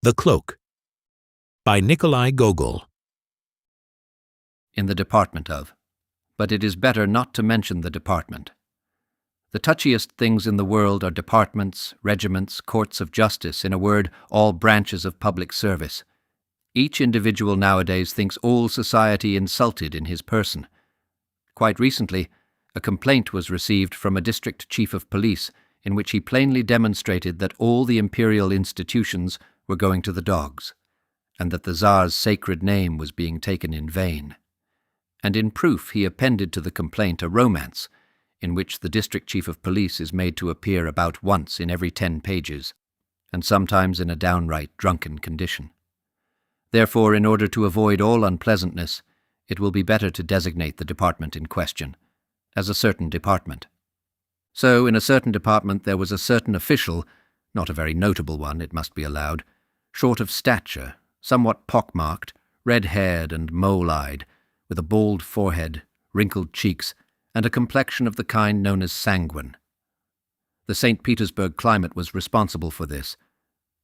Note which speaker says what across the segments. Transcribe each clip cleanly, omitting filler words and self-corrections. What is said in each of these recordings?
Speaker 1: The Cloak by Nikolai Gogol.
Speaker 2: In the department of, but it is better not to mention the department. The touchiest things in the world are departments, regiments, courts of justice, in a word, all branches of public service. Each individual nowadays thinks all society insulted in his person. Quite recently, a complaint was received from a district chief of police in which he plainly demonstrated that all the imperial institutions were going to the dogs, and that the Tsar's sacred name was being taken in vain. And in proof he appended to the complaint a romance, in which the district chief of police is made to appear about once in every 10 pages, and sometimes in a downright drunken condition. Therefore, in order to avoid all unpleasantness, it will be better to designate the department in question as a certain department. So, in a certain department there was a certain official, not a very notable one, it must be allowed, short of stature, somewhat pockmarked, red-haired and mole-eyed, with a bald forehead, wrinkled cheeks, and a complexion of the kind known as sanguine. The St. Petersburg climate was responsible for this.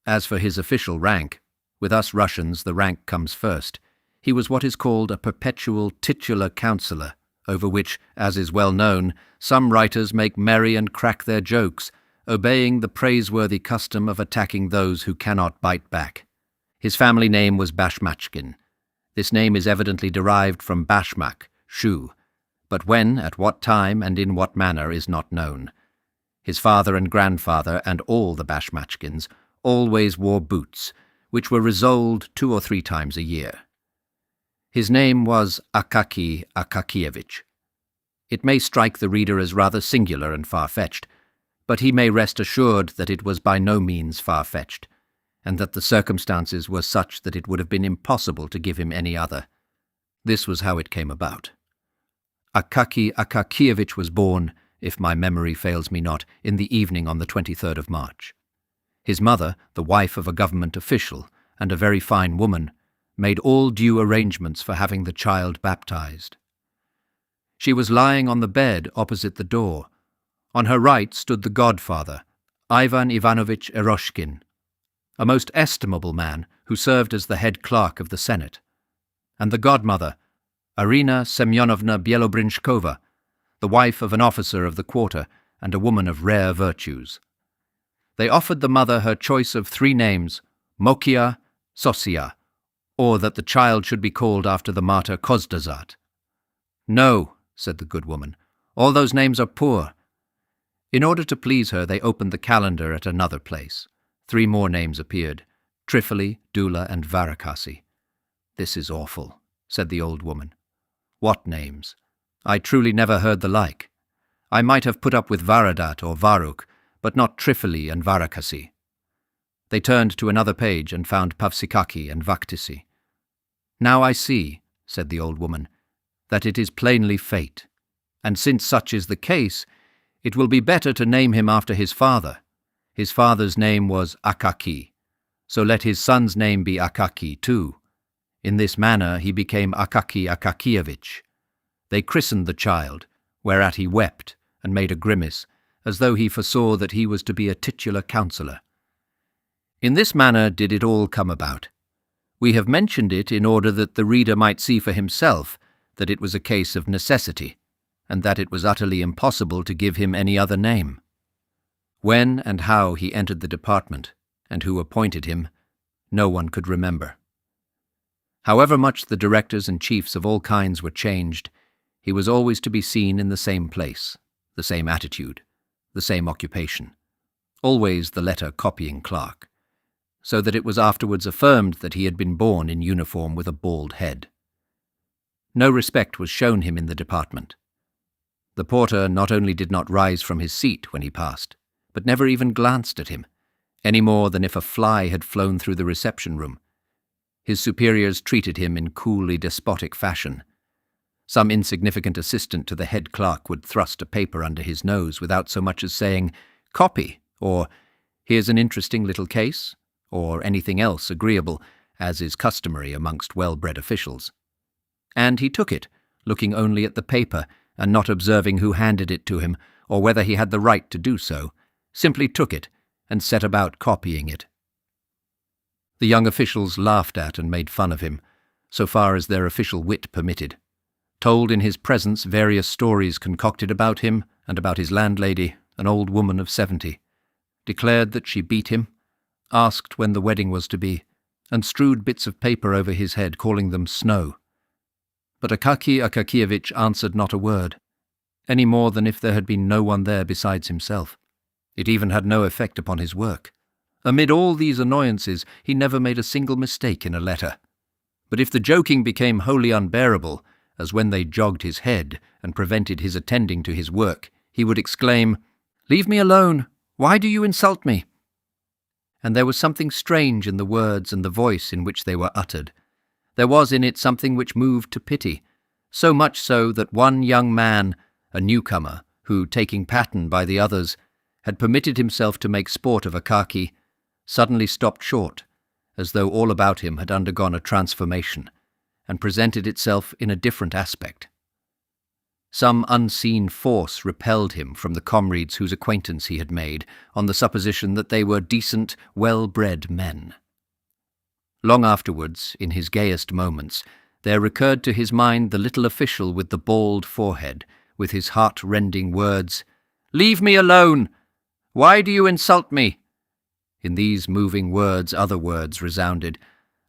Speaker 2: As for his official rank, with us Russians the rank comes first. He was what is called a perpetual titular councillor, over which, as is well known, some writers make merry and crack their jokes, obeying the praiseworthy custom of attacking those who cannot bite back. His family name was Bashmachkin. This name is evidently derived from bashmak, shoe, but when, at what time, and in what manner is not known. His father and grandfather, and all the Bashmachkins, always wore boots, which were resoled 2 or 3 times a year. His name was Akaki Akakievich. It may strike the reader as rather singular and far-fetched, but he may rest assured that it was by no means far-fetched, and that the circumstances were such that it would have been impossible to give him any other. This was how it came about. Akaki Akakievich was born, if my memory fails me not, in the evening on the 23rd of March. His mother, the wife of a government official, and a very fine woman, made all due arrangements for having the child baptized. She was lying on the bed opposite the door. On her right stood the godfather, Ivan Ivanovich Eroshkin, a most estimable man who served as the head clerk of the Senate, and the godmother, Arina Semyonovna Bielobrinshkova, the wife of an officer of the quarter and a woman of rare virtues. They offered the mother her choice of 3 names, Mokia, Sosia, or that the child should be called after the martyr Kozdazat. "No," said the good woman, "all those names are poor." In order to please her, they opened the calendar at another place. 3 more names appeared, Trifoli, Dula, and Varakasi. "This is awful," said the old woman. "What names? I truly never heard the like. I might have put up with Varadat or Varuk, but not Trifoli and Varakasi." They turned to another page and found Pavsikaki and Vaktisi. "Now I see," said the old woman, "that it is plainly fate, and since such is the case, it will be better to name him after his father. His father's name was Akaki, so let his son's name be Akaki too. In this manner he became Akaki Akakievich. They christened the child, whereat he wept and made a grimace, as though he foresaw that he was to be a titular councillor. In this manner did it all come about. We have mentioned it in order that the reader might see for himself that it was a case of necessity, and that it was utterly impossible to give him any other name. When and how he entered the department, and who appointed him, no one could remember. However much the directors and chiefs of all kinds were changed, he was always to be seen in the same place, the same attitude, the same occupation, always the letter-copying clerk, so that it was afterwards affirmed that he had been born in uniform with a bald head. No respect was shown him in the department. The porter not only did not rise from his seat when he passed, but never even glanced at him, any more than if a fly had flown through the reception-room. His superiors treated him in coolly despotic fashion. Some insignificant assistant to the head clerk would thrust a paper under his nose without so much as saying, "Copy," or "Here's an interesting little case," or anything else agreeable, as is customary amongst well-bred officials. And he took it, looking only at the paper, and not observing who handed it to him, or whether he had the right to do so, simply took it, and set about copying it. The young officials laughed at and made fun of him, so far as their official wit permitted, told in his presence various stories concocted about him and about his landlady, an old woman of 70, declared that she beat him, asked when the wedding was to be, and strewed bits of paper over his head, calling them snow. But Akaki Akakievich answered not a word, any more than if there had been no one there besides himself. It even had no effect upon his work. Amid all these annoyances, he never made a single mistake in a letter. But if the joking became wholly unbearable, as when they jogged his head and prevented his attending to his work, he would exclaim, "Leave me alone! Why do you insult me?" And there was something strange in the words and the voice in which they were uttered. There was in it something which moved to pity, so much so that one young man, a newcomer, who, taking pattern by the others, had permitted himself to make sport of Akaki, suddenly stopped short, as though all about him had undergone a transformation, and presented itself in a different aspect. Some unseen force repelled him from the comrades whose acquaintance he had made, on the supposition that they were decent, well-bred men. Long afterwards, in his gayest moments, there recurred to his mind the little official with the bald forehead, with his heart-rending words, "Leave me alone! Why do you insult me?" In these moving words other words resounded,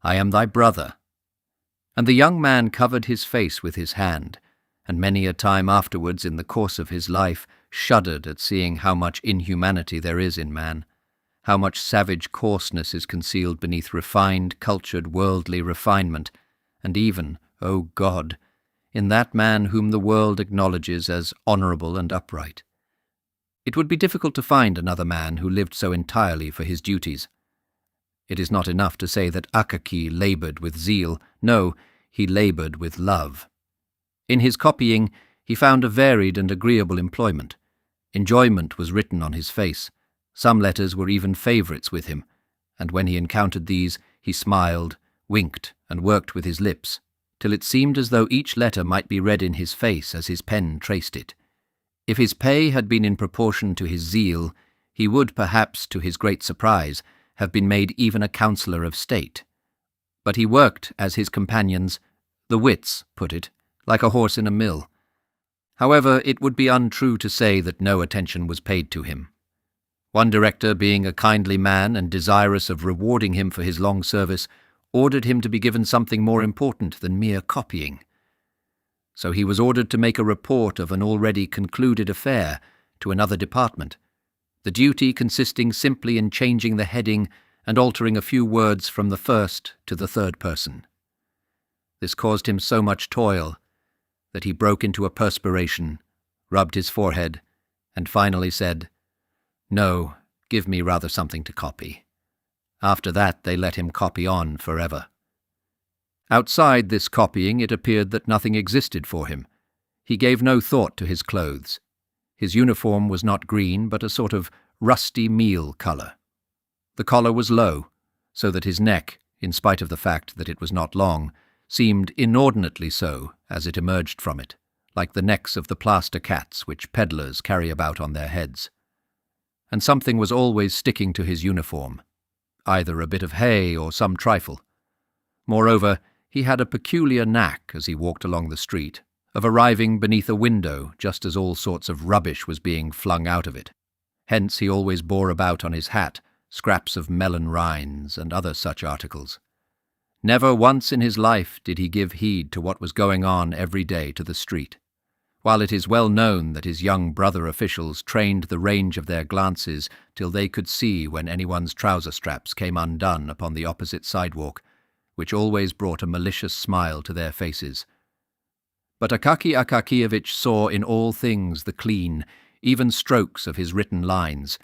Speaker 2: "I am thy brother." And the young man covered his face with his hand, and many a time afterwards in the course of his life shuddered at seeing how much inhumanity there is in man, how much savage coarseness is concealed beneath refined, cultured, worldly refinement, and even, O God, in that man whom the world acknowledges as honourable and upright. It would be difficult to find another man who lived so entirely for his duties. It is not enough to say that Akaki laboured with zeal. No, he laboured with love. In his copying, he found a varied and agreeable employment. Enjoyment was written on his face. Some letters were even favourites with him, and when he encountered these, he smiled, winked, and worked with his lips, till it seemed as though each letter might be read in his face as his pen traced it. If his pay had been in proportion to his zeal, he would, perhaps, to his great surprise, have been made even a councillor of state. But he worked, as his companions, the wits, put it, like a horse in a mill. However, it would be untrue to say that no attention was paid to him. One director, being a kindly man and desirous of rewarding him for his long service, ordered him to be given something more important than mere copying. So he was ordered to make a report of an already concluded affair to another department, the duty consisting simply in changing the heading and altering a few words from the first to the third person. This caused him so much toil that he broke into a perspiration, rubbed his forehead, and finally said, "No, give me rather something to copy." After that they let him copy on forever. Outside this copying it appeared that nothing existed for him. He gave no thought to his clothes. His uniform was not green, but a sort of rusty meal colour. The collar was low, so that his neck, in spite of the fact that it was not long, seemed inordinately so as it emerged from it, like the necks of the plaster cats which peddlers carry about on their heads. And something was always sticking to his uniform, either a bit of hay or some trifle. Moreover, he had a peculiar knack, as he walked along the street, of arriving beneath a window just as all sorts of rubbish was being flung out of it. Hence he always bore about on his hat scraps of melon rinds and other such articles. Never once in his life did he give heed to what was going on every day to the street, while it is well known that his young brother officials trained the range of their glances till they could see when anyone's trouser straps came undone upon the opposite sidewalk, which always brought a malicious smile to their faces. But Akaki Akakievich saw in all things the clean, even strokes of his written lines,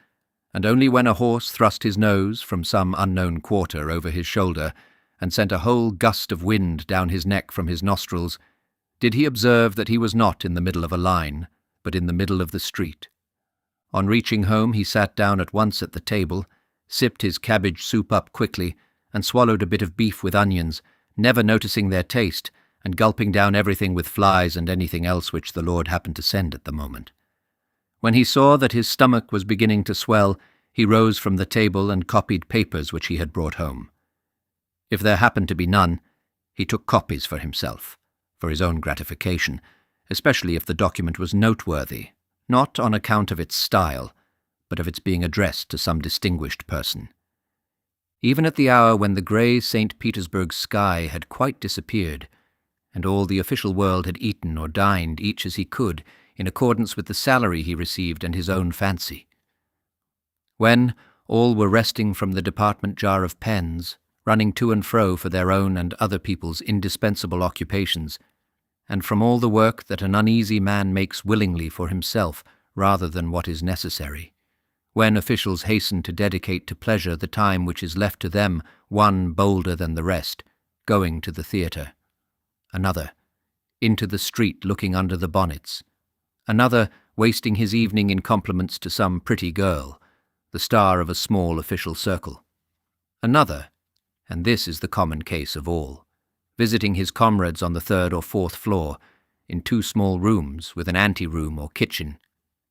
Speaker 2: and only when a horse thrust his nose from some unknown quarter over his shoulder and sent a whole gust of wind down his neck from his nostrils, did he observe that he was not in the middle of a line, but in the middle of the street. On reaching home he sat down at once at the table, sipped his cabbage soup up quickly, and swallowed a bit of beef with onions, never noticing their taste, and gulping down everything with flies and anything else which the Lord happened to send at the moment. When he saw that his stomach was beginning to swell, he rose from the table and copied papers which he had brought home. If there happened to be none, he took copies for himself, for his own gratification, especially if the document was noteworthy, not on account of its style, but of its being addressed to some distinguished person. Even at the hour when the grey St. Petersburg sky had quite disappeared, and all the official world had eaten or dined each as he could, in accordance with the salary he received and his own fancy. When all were resting from the department jar of pens, running to and fro for their own and other people's indispensable occupations, and from all the work that an uneasy man makes willingly for himself rather than what is necessary, when officials hasten to dedicate to pleasure the time which is left to them, one bolder than the rest, going to the theatre, another into the street looking under the bonnets, another wasting his evening in compliments to some pretty girl, the star of a small official circle, another, and this is the common case of all, visiting his comrades on the third or fourth floor, in 2 small rooms with an ante-room or kitchen,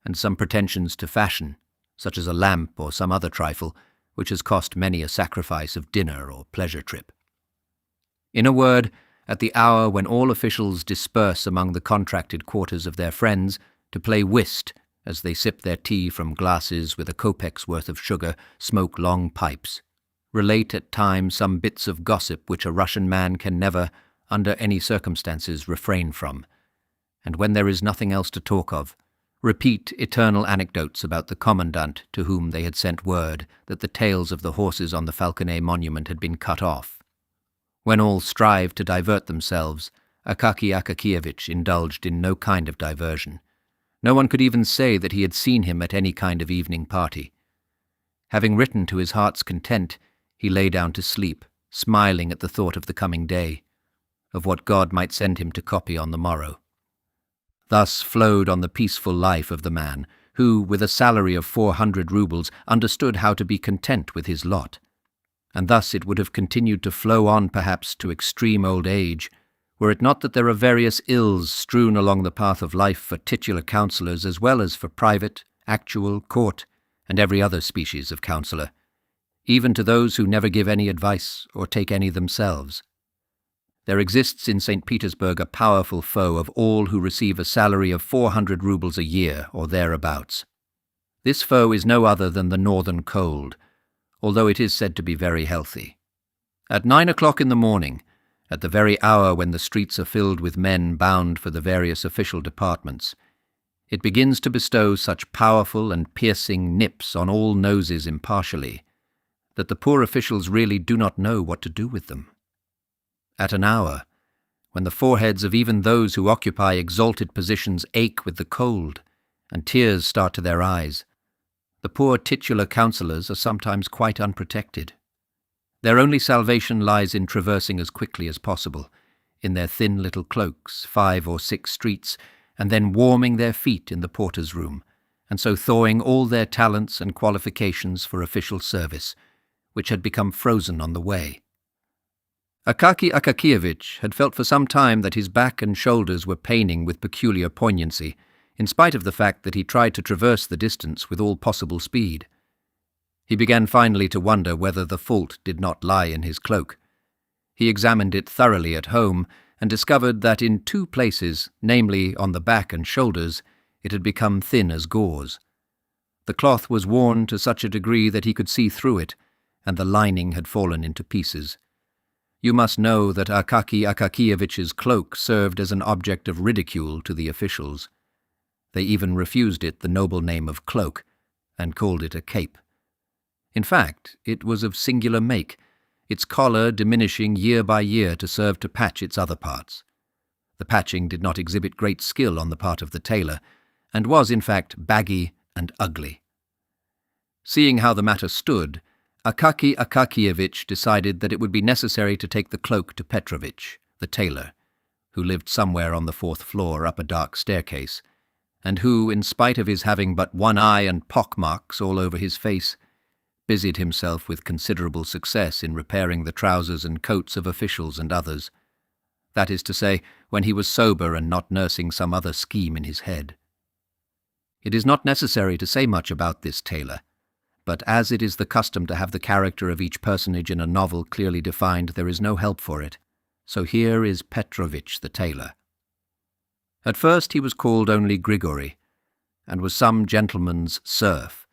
Speaker 2: and some pretensions to fashion, such as a lamp or some other trifle, which has cost many a sacrifice of dinner or pleasure trip. In a word, at the hour when all officials disperse among the contracted quarters of their friends to play whist as they sip their tea from glasses with a kopek's worth of sugar, smoke long pipes, relate at times some bits of gossip which a Russian man can never, under any circumstances, refrain from, and when there is nothing else to talk of, repeat eternal anecdotes about the commandant to whom they had sent word that the tails of the horses on the Falconet monument had been cut off. When all strive to divert themselves, Akaky Akakievitch indulged in no kind of diversion. No one could even say that he had seen him at any kind of evening party. Having written to his heart's content, he lay down to sleep, smiling at the thought of the coming day, of what God might send him to copy on the morrow. Thus flowed on the peaceful life of the man, who, with a salary of 400 roubles, understood how to be content with his lot. And thus it would have continued to flow on perhaps to extreme old age, were it not that there are various ills strewn along the path of life for titular counsellors as well as for private, actual, court, and every other species of counsellor, even to those who never give any advice or take any themselves. There exists in St. Petersburg a powerful foe of all who receive a salary of 400 roubles a year or thereabouts. This foe is no other than the northern cold, although it is said to be very healthy. At 9 o'clock in the morning, at the very hour when the streets are filled with men bound for the various official departments, it begins to bestow such powerful and piercing nips on all noses impartially, that the poor officials really do not know what to do with them. At an hour when the foreheads of even those who occupy exalted positions ache with the cold, and tears start to their eyes, the poor titular counsellors are sometimes quite unprotected. Their only salvation lies in traversing as quickly as possible, in their thin little cloaks, 5 or 6 streets, and then warming their feet in the porter's room, and so thawing all their talents and qualifications for official service, which had become frozen on the way. Akaky Akakievitch had felt for some time that his back and shoulders were paining with peculiar poignancy, in spite of the fact that he tried to traverse the distance with all possible speed. He began finally to wonder whether the fault did not lie in his cloak. He examined it thoroughly at home, and discovered that in 2 places, namely on the back and shoulders, it had become thin as gauze. The cloth was worn to such a degree that he could see through it, and the lining had fallen into pieces. You must know that Akaky Akakievitch's cloak served as an object of ridicule to the officials. They even refused it the noble name of cloak, and called it a cape. In fact, it was of singular make, its collar diminishing year by year to serve to patch its other parts. The patching did not exhibit great skill on the part of the tailor, and was in fact baggy and ugly. Seeing how the matter stood, Akaky Akakievitch decided that it would be necessary to take the cloak to Petrovitch, the tailor, who lived somewhere on the 4th floor up a dark staircase, and who, in spite of his having but one eye and pock-marks all over his face, busied himself with considerable success in repairing the trousers and coats of officials and others. That is to say, when he was sober and not nursing some other scheme in his head. It is not necessary to say much about this tailor. but as it is the custom to have the character of each personage in a novel clearly defined, there is no help for it. So here is Petrovich the tailor. At first he was called only Grigory, and was some gentleman's serf.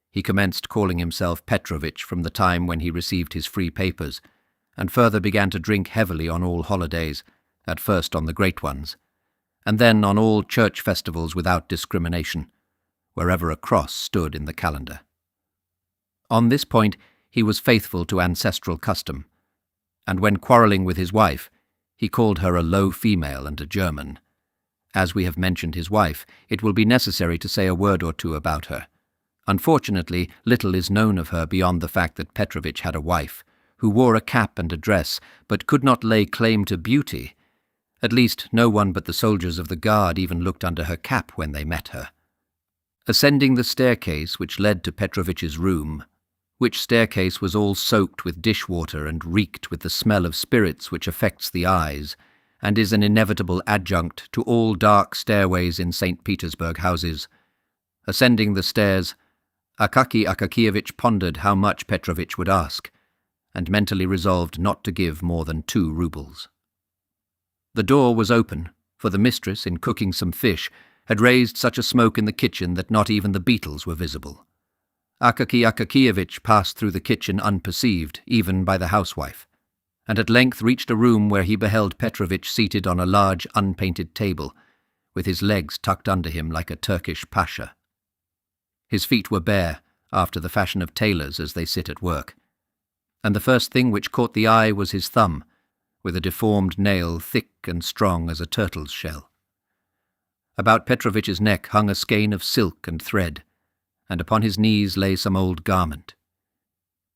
Speaker 2: He commenced calling himself Petrovich from the time when he received his free papers, and further began to drink heavily on all holidays, at first on the great ones, and then on all church festivals without discrimination, wherever a cross stood in the calendar. On this point he was faithful to ancestral custom, and when quarrelling with his wife, he called her a low female and a German. As we have mentioned his wife, it will be necessary to say a word or two about her. Unfortunately, little is known of her beyond the fact that Petrovich had a wife, who wore a cap and a dress, but could not lay claim to beauty. At least no one but the soldiers of the guard even looked under her cap when they met her. Ascending the staircase which led to Petrovich's room, which staircase was all soaked with dishwater and reeked with the smell of spirits which affects the eyes, and is an inevitable adjunct to all dark stairways in St. Petersburg houses. Ascending the stairs, Akaky Akakievich pondered how much Petrovich would ask, and mentally resolved not to give more than 2 rubles. The door was open, for the mistress, in cooking some fish, had raised such a smoke in the kitchen that not even the beetles were visible. Akaky Akakievich passed through the kitchen unperceived, even by the housewife, and at length reached a room where he beheld Petrovich seated on a large unpainted table, with his legs tucked under him like a Turkish pasha. His feet were bare, after the fashion of tailors as they sit at work, and the first thing which caught the eye was his thumb, with a deformed nail thick and strong as a turtle's shell. About Petrovich's neck hung a skein of silk and thread, and upon his knees lay some old garment.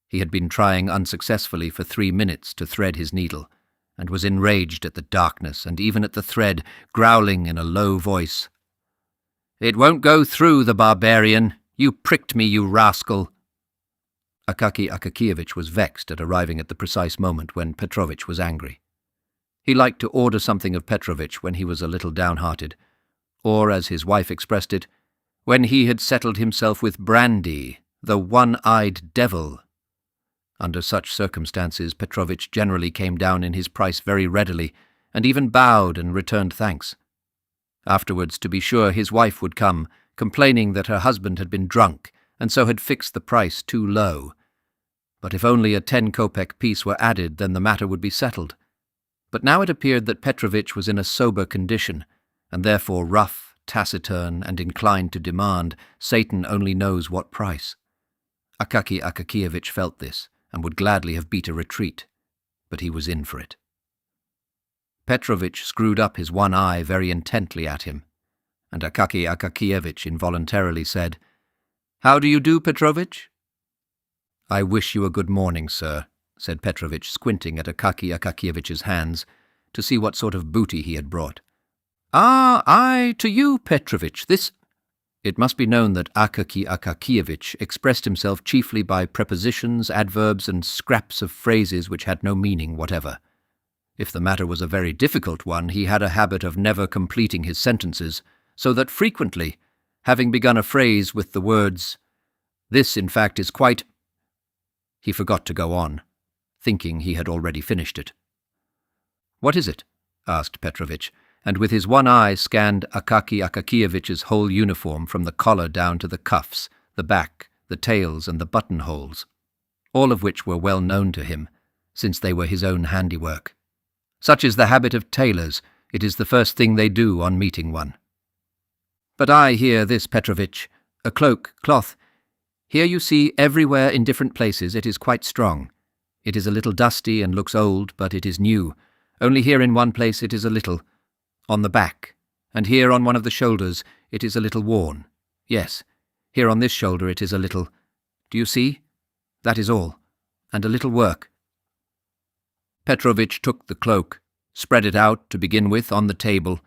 Speaker 2: He had been trying unsuccessfully for 3 minutes to thread his needle, and was enraged at the darkness and even at the thread, growling in a low voice, "It won't go through, the barbarian! You pricked me, you rascal!" Akaky Akakievich was vexed at arriving at the precise moment when Petrovich was angry. He liked to order something of Petrovich when he was a little downhearted, or, as his wife expressed it, when he had settled himself with brandy, the one-eyed devil. Under such circumstances, Petrovich generally came down in his price very readily, and even bowed and returned thanks. Afterwards, to be sure, his wife would come, complaining that her husband had been drunk, and so had fixed the price too low. But if only a 10-kopeck piece were added, then the matter would be settled. But now it appeared that Petrovich was in a sober condition, and therefore rough, taciturn, and inclined to demand, Satan only knows what price. Akaky Akakievich felt this, and would gladly have beat a retreat, but he was in for it. Petrovich screwed up his one eye very intently at him, and Akaky Akakievich involuntarily said, "How do you do, Petrovich?" "I wish you a good morning, sir," said Petrovich, squinting at Akaky Akakievich's hands, to see what sort of booty he had brought. "Ah, aye, to you, Petrovich, this—" It must be known that Akaky Akakievich expressed himself chiefly by prepositions, adverbs, and scraps of phrases which had no meaning whatever. If the matter was a very difficult one, he had a habit of never completing his sentences, so that frequently, having begun a phrase with the words, "This, in fact, is quite—" he forgot to go on, thinking he had already finished it. "What is it?" asked Petrovich, and with his one eye scanned Akaky Akakievich's whole uniform from the collar down to the cuffs, the back, the tails, and the buttonholes, all of which were well known to him, since they were his own handiwork. Such is the habit of tailors, it is the first thing they do on meeting one. "But I hear this, Petrovich, a cloak, cloth. Here you see everywhere in different places it is quite strong. It is a little dusty and looks old, but it is new. Only here in one place it is a little, on the back, and here on one of the shoulders it is a little worn. Yes, here on this shoulder it is a little. Do you see? That is all, and a little work." Petrovich took the cloak, spread it out to begin with on the table,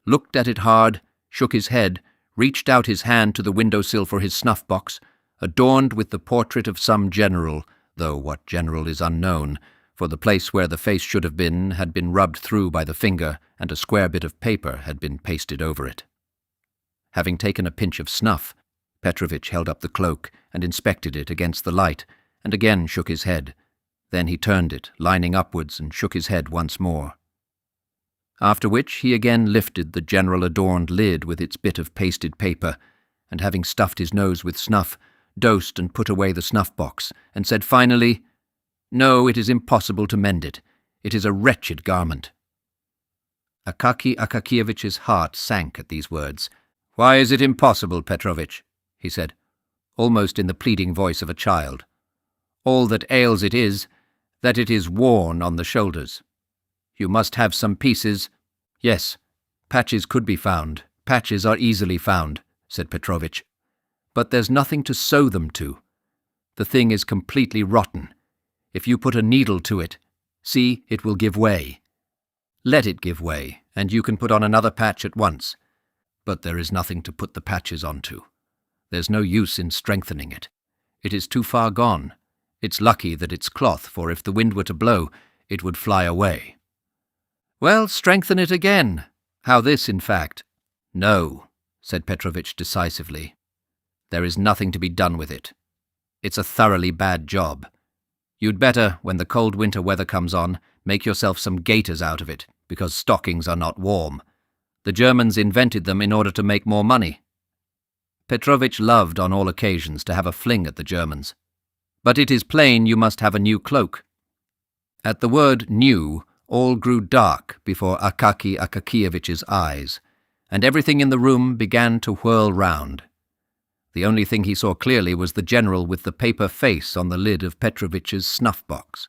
Speaker 2: looked at it hard, shook his head, reached out his hand to the window-sill for his snuff-box, adorned with the portrait of some general, though what general is unknown, for the place where the face should have been had been rubbed through by the finger, and a square bit of paper had been pasted over it. Having taken a pinch of snuff, Petrovich held up the cloak and inspected it against the light, and again shook his head. Then he turned it, lining upwards, and shook his head once more. After which he again lifted the general-adorned lid with its bit of pasted paper, and having stuffed his nose with snuff, dosed and put away the snuff-box, and said finally, "No, it is impossible to mend it. It is a wretched garment." Akaky Akakievich's heart sank at these words. "Why is it impossible, Petrovich?" he said, almost in the pleading voice of a child. "All that ails it is that it is worn on the shoulders. You must have some pieces." "Yes, patches could be found. Patches are easily found," said Petrovich. "But there's nothing to sew them to. The thing is completely rotten. If you put a needle to it, see, it will give way. Let it give way, and you can put on another patch at once. But there is nothing to put the patches onto. There's no use in strengthening it. It is too far gone. It's lucky that it's cloth, for if the wind were to blow, it would fly away." "Well, strengthen it again. How this, in fact?" "No," said Petrovich decisively. "There is nothing to be done with it. It's a thoroughly bad job. You'd better, when the cold winter weather comes on, make yourself some gaiters out of it, because stockings are not warm. The Germans invented them in order to make more money." Petrovich loved on all occasions to have a fling at the Germans. "But it is plain you must have a new cloak." At the word new, all grew dark before Akaky Akakievich's eyes, and everything in the room began to whirl round. The only thing he saw clearly was the general with the paper face on the lid of Petrovich's snuff-box.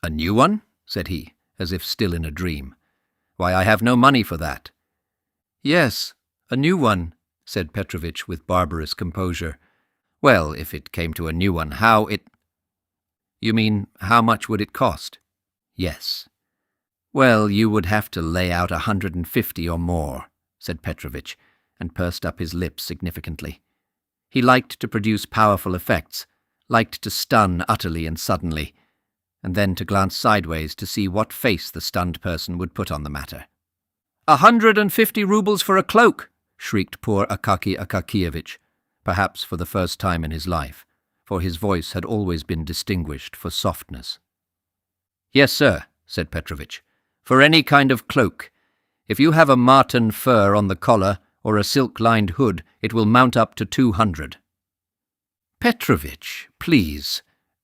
Speaker 2: "A new one?" said he, as if still in a dream. "Why, I have no money for that." "Yes, a new one," said Petrovich with barbarous composure. "Well, if it came to a new one, You mean, how much would it cost?" "Yes." "Well, you would have to lay out 150 or more," said Petrovich, and pursed up his lips significantly. He liked to produce powerful effects, liked to stun utterly and suddenly, and then to glance sideways to see what face the stunned person would put on the matter. 150 roubles for a cloak!" shrieked poor Akaky Akakievich, perhaps for the first time in his life, for his voice had always been distinguished for softness. "Yes, sir," said Petrovich, "for any kind of cloak. If you have a marten fur on the collar or a silk-lined hood, it will mount up to 200. "Petrovich, please,"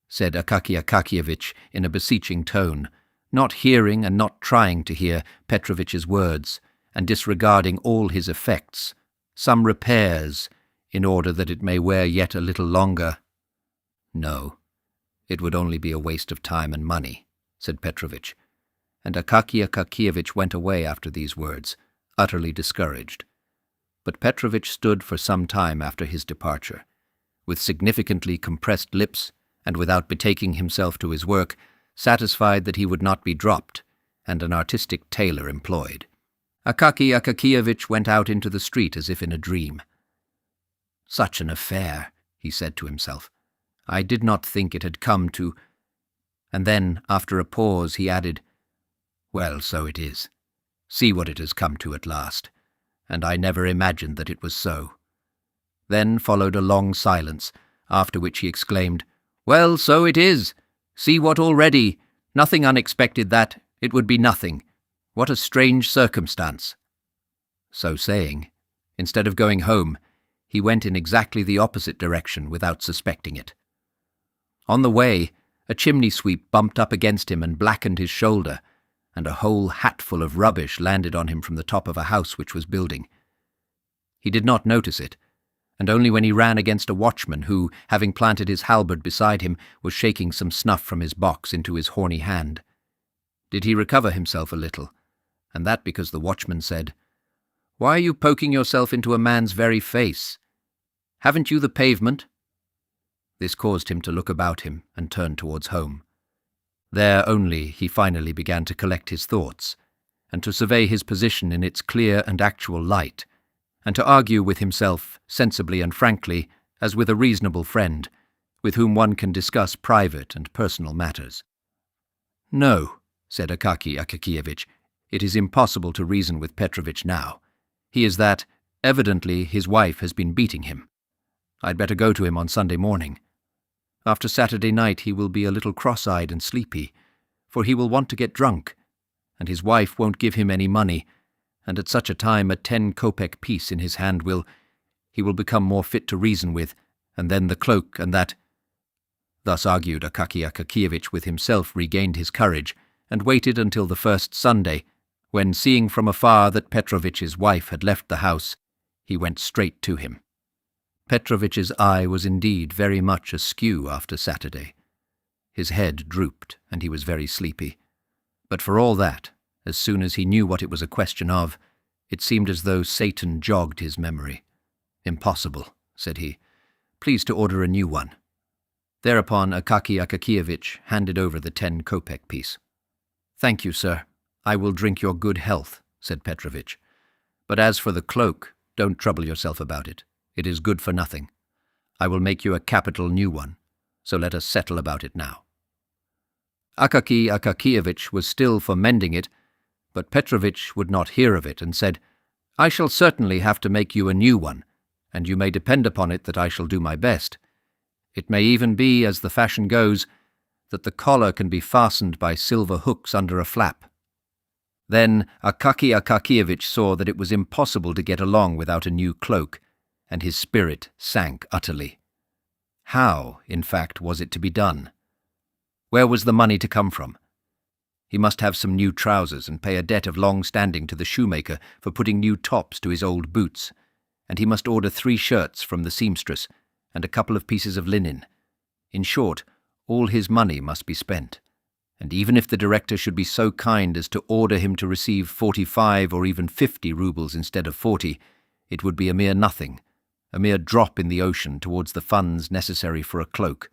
Speaker 2: said Akaky Akakievich in a beseeching tone, not hearing and not trying to hear Petrovich's words, and disregarding all his effects. "Some repairs, in order that it may wear yet a little longer." "No, it would only be a waste of time and money," said Petrovich, and Akaky Akakievich went away after these words, utterly discouraged. But Petrovich stood for some time after his departure, with significantly compressed lips, and without betaking himself to his work, satisfied that he would not be dropped, and an artistic tailor employed. Akaky Akakievich went out into the street as if in a dream. "Such an affair," he said to himself. "I did not think it had come to—" And then, after a pause, he added, "Well, so it is. See what it has come to at last. And I never imagined that it was so." Then followed a long silence, after which he exclaimed, "Well, so it is. See what already. Nothing unexpected that. It would be nothing. What a strange circumstance." So saying, instead of going home, he went in exactly the opposite direction without suspecting it. On the way, a chimney sweep bumped up against him and blackened his shoulder, and a whole hatful of rubbish landed on him from the top of a house which was building. He did not notice it, and only when he ran against a watchman who, having planted his halberd beside him, was shaking some snuff from his box into his horny hand, did he recover himself a little, and that because the watchman said, "Why are you poking yourself into a man's very face? Haven't you the pavement?" This caused him to look about him and turn towards home. There only he finally began to collect his thoughts, and to survey his position in its clear and actual light, and to argue with himself sensibly and frankly, as with a reasonable friend, with whom one can discuss private and personal matters. "No," said Akaky Akakievich, "it is impossible to reason with Petrovich now. He is that, evidently his wife has been beating him. I'd better go to him on Sunday morning. After Saturday night he will be a little cross-eyed and sleepy, for he will want to get drunk, and his wife won't give him any money, and at such a time a 10-kopeck piece in his hand he will become more fit to reason with, and then the cloak and that—" Thus argued, Akaky Akakiyevich with himself regained his courage, and waited until the first Sunday, when, seeing from afar that Petrovitch's wife had left the house, he went straight to him. Petrovitch's eye was indeed very much askew after Saturday. His head drooped, and he was very sleepy. But for all that, as soon as he knew what it was a question of, it seemed as though Satan jogged his memory. "Impossible," said he. "Please to order a new one." Thereupon Akaky Akakiyevich handed over the 10-kopeck piece. "Thank you, sir. I will drink your good health," said Petrovitch. "But as for the cloak, don't trouble yourself about it. It is good for nothing. I will make you a capital new one, so let us settle about it now." Akaky Akakiyevich was still for mending it, but Petrovitch would not hear of it, and said, "I shall certainly have to make you a new one, and you may depend upon it that I shall do my best. It may even be, as the fashion goes, that the collar can be fastened by silver hooks under a flap." Then Akaky Akakiyevich saw that it was impossible to get along without a new cloak, and his spirit sank utterly. How, in fact, was it to be done? Where was the money to come from? He must have some new trousers and pay a debt of long standing to the shoemaker for putting new tops to his old boots, and he must order 3 shirts from the seamstress and a couple of pieces of linen. In short, all his money must be spent, and even if the director should be so kind as to order him to receive 45 or even 50 roubles instead of 40, it would be a mere nothing, a mere drop in the ocean towards the funds necessary for a cloak,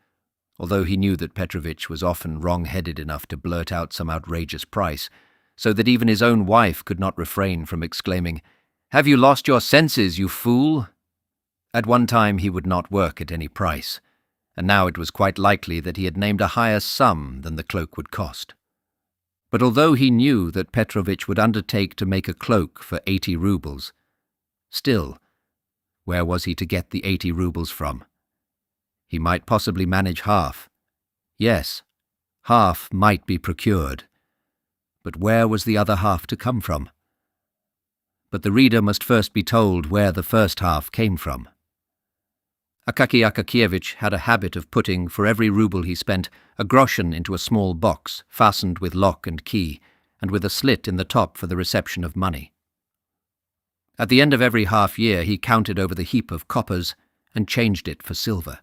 Speaker 2: although he knew that Petrovitch was often wrong-headed enough to blurt out some outrageous price, so that even his own wife could not refrain from exclaiming, "Have you lost your senses, you fool?" At one time he would not work at any price, and now it was quite likely that he had named a higher sum than the cloak would cost. But although he knew that Petrovitch would undertake to make a cloak for 80 roubles, still, where was he to get the 80 roubles from? He might possibly manage half. Yes, half might be procured. But where was the other half to come from? But the reader must first be told where the first half came from. Akaky Akakiyevich had a habit of putting, for every rouble he spent, a groschen into a small box, fastened with lock and key, and with a slit in the top for the reception of money. At the end of every half-year he counted over the heap of coppers and changed it for silver.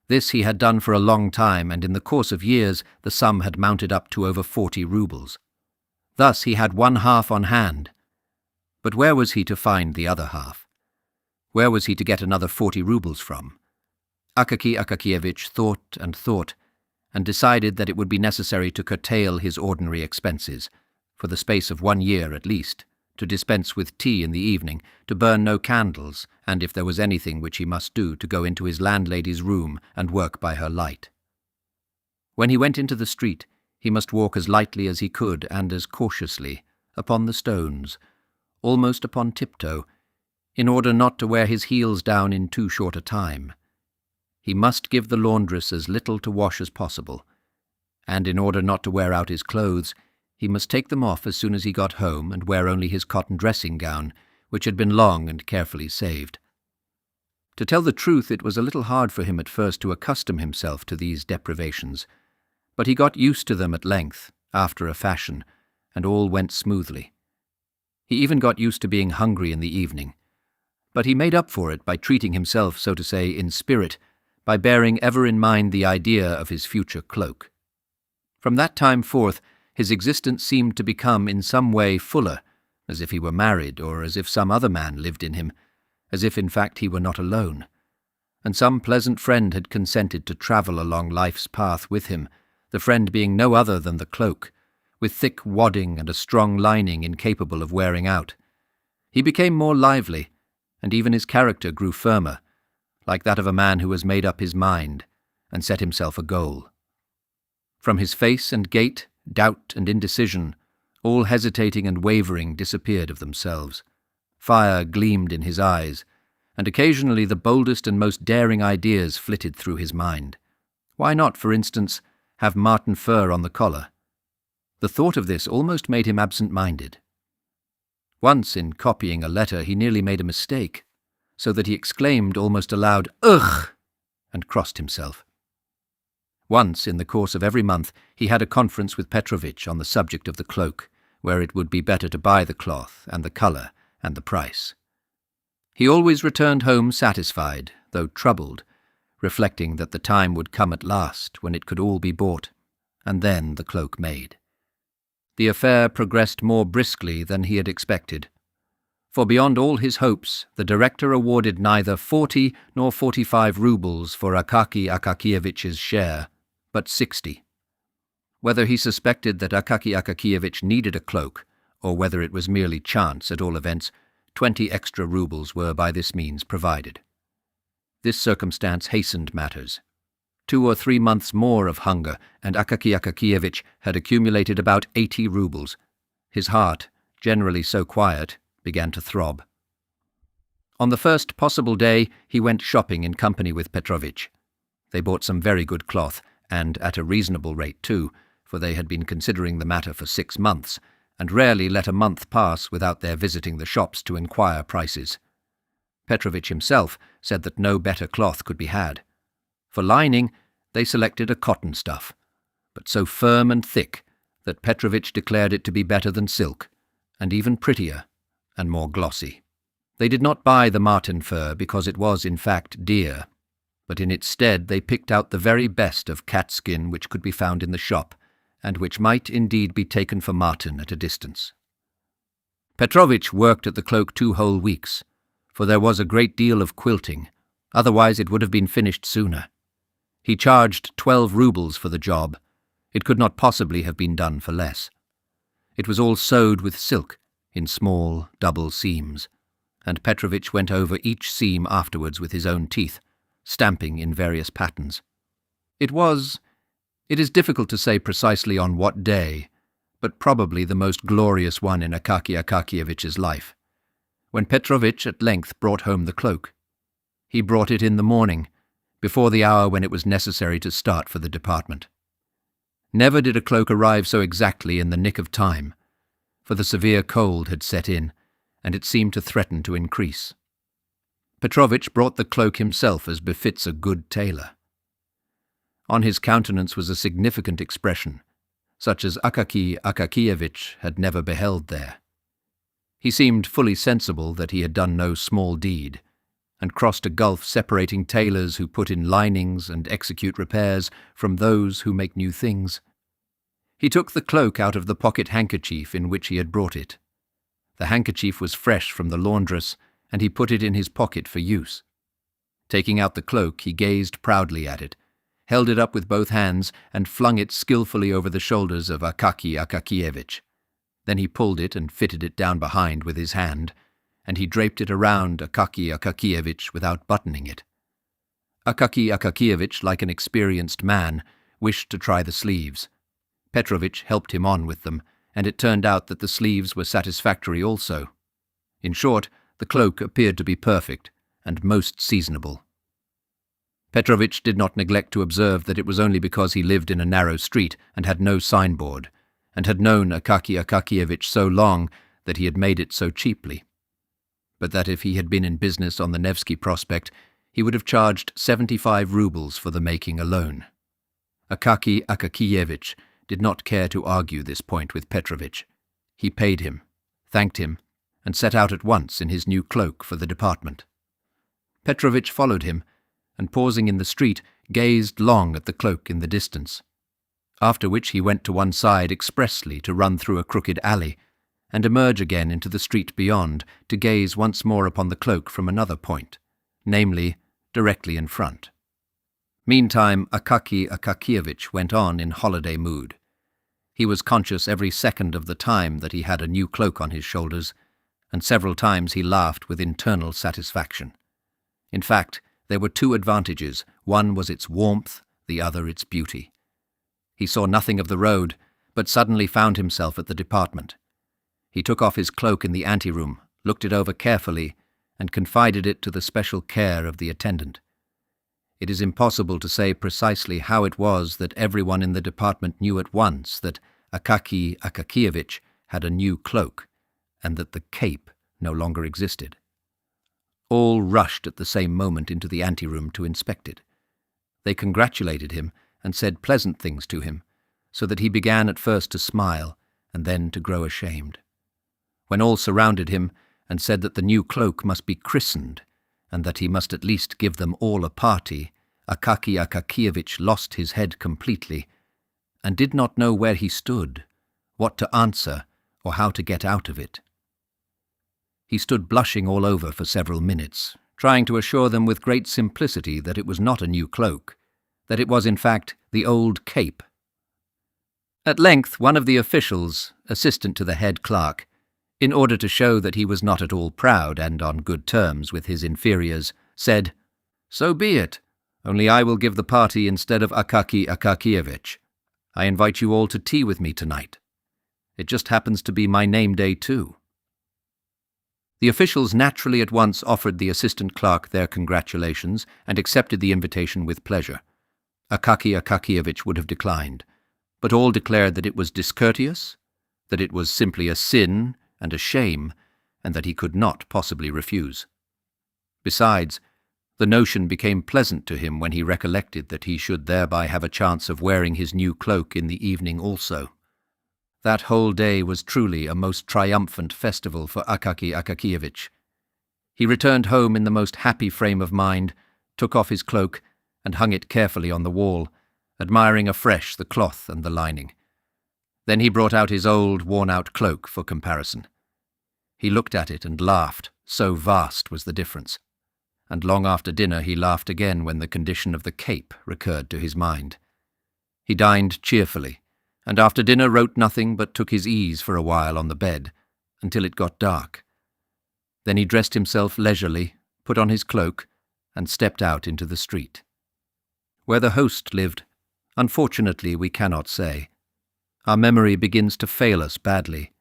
Speaker 2: This he had done for a long time, and in the course of years the sum had mounted up to over 40 roubles. Thus he had one half on hand. But where was he to find the other half? Where was he to get another 40 roubles from? Akaky Akakiyevich thought, and decided that it would be necessary to curtail his ordinary expenses, for the space of 1 year at least, to dispense with tea in the evening, to burn no candles, and if there was anything which he must do, to go into his landlady's room and work by her light. When he went into the street, he must walk as lightly as he could and as cautiously, upon the stones, almost upon tiptoe, in order not to wear his heels down in too short a time. He must give the laundress as little to wash as possible, and in order not to wear out his clothes, he must take them off as soon as he got home and wear only his cotton dressing-gown, which had been long and carefully saved. To tell the truth, it was a little hard for him at first to accustom himself to these deprivations, but he got used to them at length, after a fashion, and all went smoothly. He even got used to being hungry in the evening, but he made up for it by treating himself, so to say, in spirit, by bearing ever in mind the idea of his future cloak. From that time forth, his existence seemed to become in some way fuller, as if he were married, or as if some other man lived in him, as if in fact he were not alone, and some pleasant friend had consented to travel along life's path with him, the friend being no other than the cloak, with thick wadding and a strong lining incapable of wearing out. He became more lively, and even his character grew firmer, like that of a man who has made up his mind and set himself a goal. From his face and gait, doubt and indecision, all hesitating and wavering disappeared of themselves. Fire gleamed in his eyes, and occasionally the boldest and most daring ideas flitted through his mind. Why not, for instance, have marten fur on the collar? The thought of this almost made him absent-minded. Once, in copying a letter, he nearly made a mistake, so that he exclaimed almost aloud, "Ugh!" and crossed himself. Once, in the course of every month, he had a conference with Petrovich on the subject of the cloak, where it would be better to buy the cloth, and the colour, and the price. He always returned home satisfied, though troubled, reflecting that the time would come at last when it could all be bought, and then the cloak made. The affair progressed more briskly than he had expected, for beyond all his hopes, the director awarded neither 40 nor 45 roubles for Akaky Akakievich's share, but 60. Whether he suspected that Akaky Akakievich needed a cloak, or whether it was merely chance, at all events, 20 extra roubles were by this means provided. This circumstance hastened matters. 2 or 3 months more of hunger, and Akaky Akakievich had accumulated about 80 roubles. His heart, generally so quiet, began to throb. On the first possible day, he went shopping in company with Petrovich. They bought some very good cloth, and at a reasonable rate too, for they had been considering the matter for 6 months, and rarely let a month pass without their visiting the shops to inquire prices. Petrovich himself said that no better cloth could be had. For lining, they selected a cotton stuff, but so firm and thick that Petrovich declared it to be better than silk, and even prettier and more glossy. They did not buy the marten fur because it was in fact dear, but in its stead they picked out the very best of cat skin which could be found in the shop, and which might indeed be taken for marten at a distance. Petrovich worked at the cloak 2 whole weeks, for there was a great deal of quilting, otherwise it would have been finished sooner. He charged 12 roubles for the job. It could not possibly have been done for less. It was all sewed with silk, in small, double seams, and Petrovich went over each seam afterwards with his own teeth, stamping in various patterns. It is difficult to say precisely on what day, but probably the most glorious one in Akaky Akakievich's life, when Petrovich at length brought home the cloak. He brought it in the morning, before the hour when it was necessary to start for the department. Never did a cloak arrive so exactly in the nick of time, for the severe cold had set in, and it seemed to threaten to increase. Petrovich brought the cloak himself as befits a good tailor. On his countenance was a significant expression, such as Akaky Akakievich had never beheld there. He seemed fully sensible that he had done no small deed, and crossed a gulf separating tailors who put in linings and execute repairs from those who make new things. He took the cloak out of the pocket handkerchief in which he had brought it. The handkerchief was fresh from the laundress, and he put it in his pocket for use. Taking out the cloak, he gazed proudly at it, held it up with both hands, and flung it skilfully over the shoulders of Akaky Akakievich. Then he pulled it and fitted it down behind with his hand, and he draped it around Akaky Akakievich without buttoning it. Akaky Akakievich, like an experienced man, wished to try the sleeves. Petrovich helped him on with them, and it turned out that the sleeves were satisfactory also. In short, the cloak appeared to be perfect, and most seasonable. Petrovich did not neglect to observe that it was only because he lived in a narrow street and had no signboard, and had known Akaky Akakievich so long that he had made it so cheaply, but that if he had been in business on the Nevsky Prospect, he would have charged 75 roubles for the making alone. Akaky Akakievich did not care to argue this point with Petrovich. He paid him, thanked him, and set out at once in his new cloak for the department. Petrovich followed him, and pausing in the street, gazed long at the cloak in the distance, after which he went to one side expressly to run through a crooked alley, and emerge again into the street beyond to gaze once more upon the cloak from another point, namely, directly in front. Meantime, Akaky Akakievich went on in holiday mood. He was conscious every second of the time that he had a new cloak on his shoulders, and several times he laughed with internal satisfaction. In fact, there were 2 advantages. One was its warmth, the other its beauty. He saw nothing of the road, but suddenly found himself at the department. He took off his cloak in the anteroom, looked it over carefully, and confided it to the special care of the attendant. It is impossible to say precisely how it was that everyone in the department knew at once that Akaky Akakievich had a new cloak, and that the cape no longer existed. All rushed at the same moment into the anteroom to inspect it. They congratulated him and said pleasant things to him, so that he began at first to smile and then to grow ashamed. When all surrounded him and said that the new cloak must be christened, and that he must at least give them all a party, Akaky Akakievich lost his head completely, and did not know where he stood, what to answer, or how to get out of it. He stood blushing all over for several minutes, trying to assure them with great simplicity that it was not a new cloak, that it was in fact the old cape. At length one of the officials, assistant to the head clerk, in order to show that he was not at all proud and on good terms with his inferiors, said, "So be it, only I will give the party instead of Akaky Akakievich. I invite you all to tea with me tonight. It just happens to be my name day too." The officials naturally at once offered the assistant clerk their congratulations and accepted the invitation with pleasure. Akaky Akakievich would have declined, but all declared that it was discourteous, that it was simply a sin and a shame, and that he could not possibly refuse. Besides, the notion became pleasant to him when he recollected that he should thereby have a chance of wearing his new cloak in the evening also. That whole day was truly a most triumphant festival for Akaky Akakievich. He returned home in the most happy frame of mind, took off his cloak, and hung it carefully on the wall, admiring afresh the cloth and the lining. Then he brought out his old, worn-out cloak for comparison. He looked at it and laughed, so vast was the difference. And long after dinner he laughed again when the condition of the cape recurred to his mind. He dined cheerfully, and after dinner wrote nothing but took his ease for a while on the bed, until it got dark. Then he dressed himself leisurely, put on his cloak, and stepped out into the street. Where the host lived, unfortunately we cannot say. Our memory begins to fail us badly.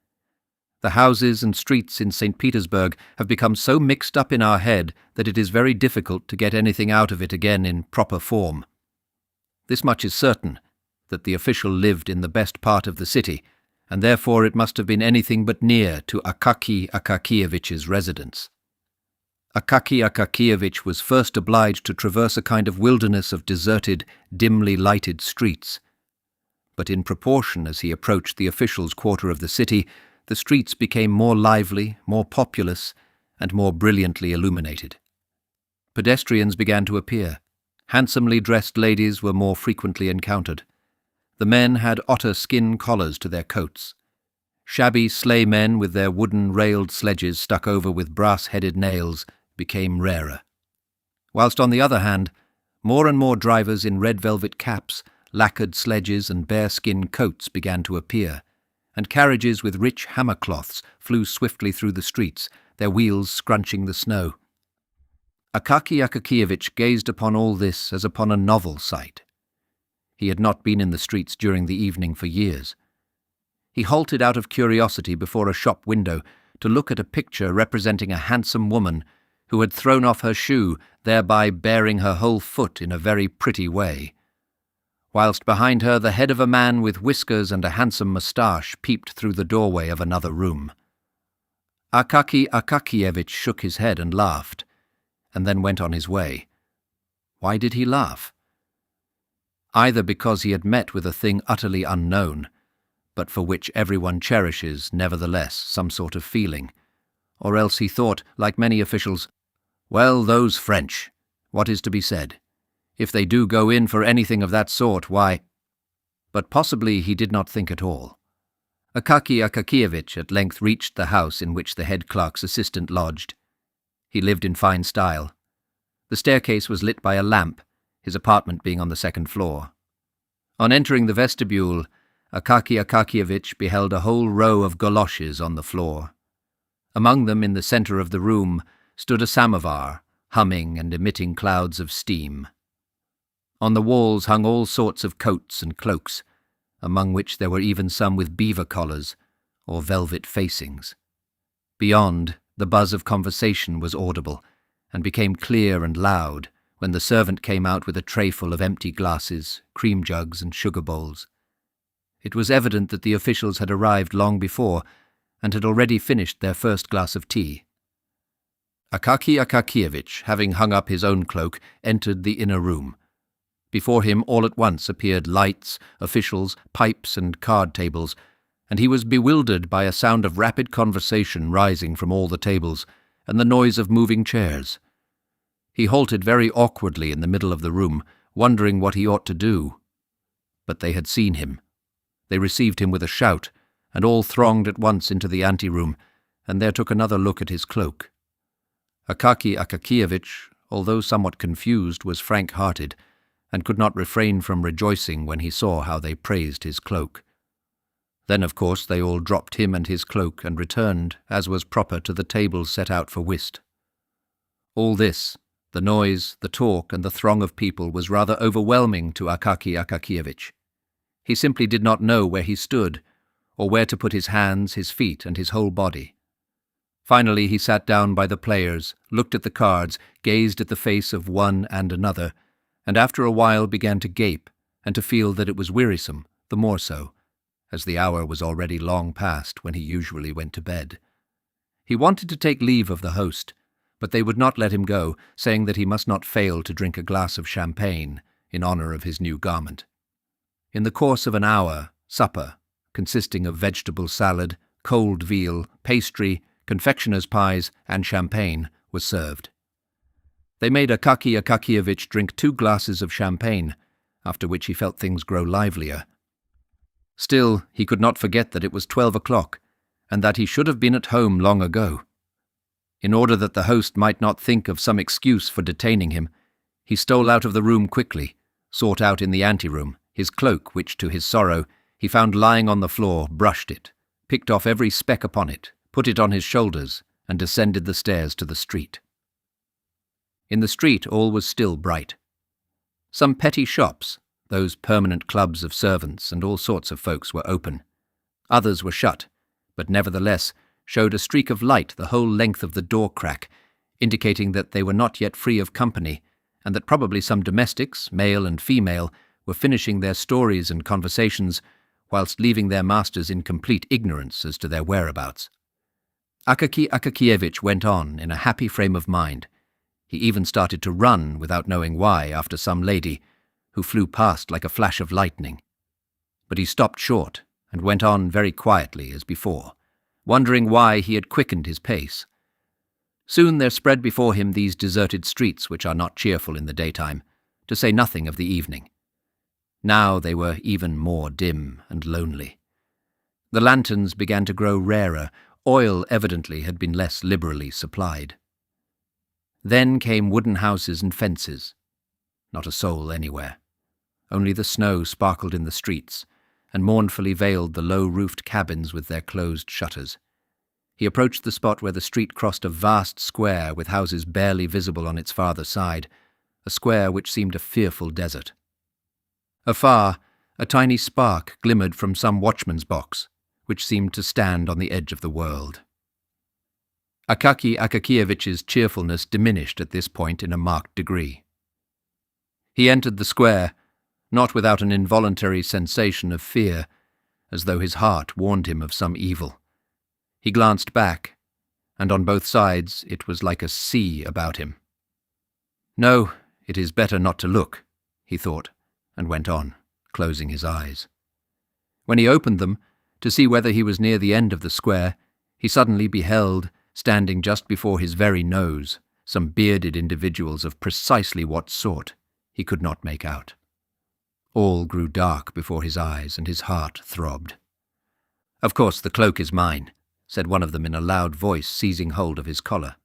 Speaker 2: The houses and streets in St. Petersburg have become so mixed up in our head that it is very difficult to get anything out of it again in proper form. This much is certain, that the official lived in the best part of the city, and therefore it must have been anything but near to Akaky Akakievich's residence. Akaky Akakievich was first obliged to traverse a kind of wilderness of deserted, dimly lighted streets. But in proportion as he approached the official's quarter of the city, the streets became more lively, more populous, and more brilliantly illuminated. Pedestrians began to appear. Handsomely dressed ladies were more frequently encountered. The men had otter-skin collars to their coats. Shabby sleigh men with their wooden railed sledges stuck over with brass-headed nails became rarer. Whilst on the other hand, more and more drivers in red velvet caps, lacquered sledges and bearskin coats began to appear, and carriages with rich hammercloths flew swiftly through the streets, their wheels scrunching the snow. Akaky Akakievich gazed upon all this as upon a novel sight. He had not been in the streets during the evening for years. He halted out of curiosity before a shop window to look at a picture representing a handsome woman who had thrown off her shoe, thereby baring her whole foot in a very pretty way, whilst behind her the head of a man with whiskers and a handsome moustache peeped through the doorway of another room. Akaky Akakievich shook his head and laughed, and then went on his way. Why did he laugh? Either because he had met with a thing utterly unknown, but for which everyone cherishes, nevertheless, some sort of feeling, or else he thought, like many officials, "Well, those French, what is to be said? If they do go in for anything of that sort, why—" But possibly he did not think at all. Akaky Akakievich at length reached the house in which the head clerk's assistant lodged. He lived in fine style. The staircase was lit by a lamp, his apartment being on the second floor. On entering the vestibule, Akaky Akakievich beheld a whole row of goloshes on the floor. Among them, in the centre of the room, stood a samovar, humming and emitting clouds of steam. On the walls hung all sorts of coats and cloaks, among which there were even some with beaver collars or velvet facings. Beyond, The buzz of conversation was audible, and became clear and loud when the servant came out with a trayful of empty glasses, cream jugs, and sugar bowls. It was evident that the officials had arrived long before, and had already finished their first glass of tea. Akaky Akakievich, having hung up his own cloak, entered the inner room. Before him all at once appeared lights, officials, pipes, and card tables, and he was bewildered by a sound of rapid conversation rising from all the tables, and the noise of moving chairs. He halted very awkwardly in the middle of the room, wondering what he ought to do. But they had seen him. They received him with a shout, and all thronged at once into the anteroom, and there took another look at his cloak. Akaky Akakievich, although somewhat confused, was frank-hearted, and could not refrain from rejoicing when he saw how they praised his cloak. Then, of course, they all dropped him and his cloak and returned, as was proper, to the tables set out for whist. All this, the noise, the talk, and the throng of people, was rather overwhelming to Akaky Akakievich. He simply did not know where he stood, or where to put his hands, his feet, and his whole body. Finally he sat down by the players, looked at the cards, gazed at the face of one and another, and after a while began to gape, and to feel that it was wearisome, the more so, as the hour was already long past when he usually went to bed. He wanted to take leave of the host, but they would not let him go, saying that he must not fail to drink a glass of champagne in honour of his new garment. In the course of an hour, supper, consisting of vegetable salad, cold veal, pastry, confectioner's pies, and champagne, was served. They made Akaky Akakievich drink 2 glasses of champagne, after which he felt things grow livelier. Still, he could not forget that it was 12 o'clock, and that he should have been at home long ago. In order that the host might not think of some excuse for detaining him, he stole out of the room quickly, sought out in the anteroom his cloak, which, to his sorrow, he found lying on the floor, brushed it, picked off every speck upon it, put it on his shoulders, and descended the stairs to the street. In the street all was still bright. Some petty shops, those permanent clubs of servants and all sorts of folks, were open. Others were shut, but nevertheless showed a streak of light the whole length of the door crack, indicating that they were not yet free of company, and that probably some domestics, male and female, were finishing their stories and conversations, whilst leaving their masters in complete ignorance as to their whereabouts. Akaky Akakievich went on in a happy frame of mind. He even started to run without knowing why after some lady, who flew past like a flash of lightning. But he stopped short and went on very quietly as before, wondering why he had quickened his pace. Soon there spread before him these deserted streets which are not cheerful in the daytime, to say nothing of the evening. Now they were even more dim and lonely. The lanterns began to grow rarer. Oil evidently had been less liberally supplied. Then came wooden houses and fences. Not a soul anywhere. Only the snow sparkled in the streets, and mournfully veiled the low-roofed cabins with their closed shutters. He approached the spot where the street crossed a vast square with houses barely visible on its farther side, a square which seemed a fearful desert. Afar, a tiny spark glimmered from some watchman's box, which seemed to stand on the edge of the world. Akaky Akakievich's cheerfulness diminished at this point in a marked degree. He entered the square, not without an involuntary sensation of fear, as though his heart warned him of some evil. He glanced back, and on both sides it was like a sea about him. No, it is better not to look, he thought, and went on, closing his eyes. When he opened them, to see whether he was near the end of the square, he suddenly beheld, standing just before his very nose, some bearded individuals of precisely what sort he could not make out. All grew dark before his eyes, and his heart throbbed. "Of course, the cloak is mine," said one of them in a loud voice, seizing hold of his collar.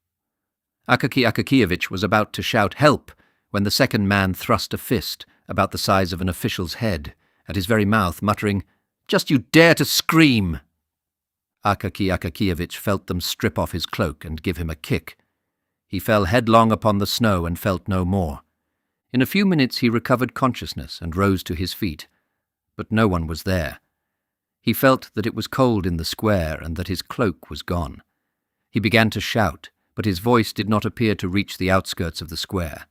Speaker 2: Akaky Akakievich was about to shout "Help!" when the second man thrust a fist, about the size of an official's head, at his very mouth, muttering, "Just you dare to scream!" Akaky Akakievich felt them strip off his cloak and give him a kick. He fell headlong upon the snow and felt no more. In a few minutes he recovered consciousness and rose to his feet, but no one was there. He felt that it was cold in the square and that his cloak was gone. He began to shout, but his voice did not appear to reach the outskirts of the square.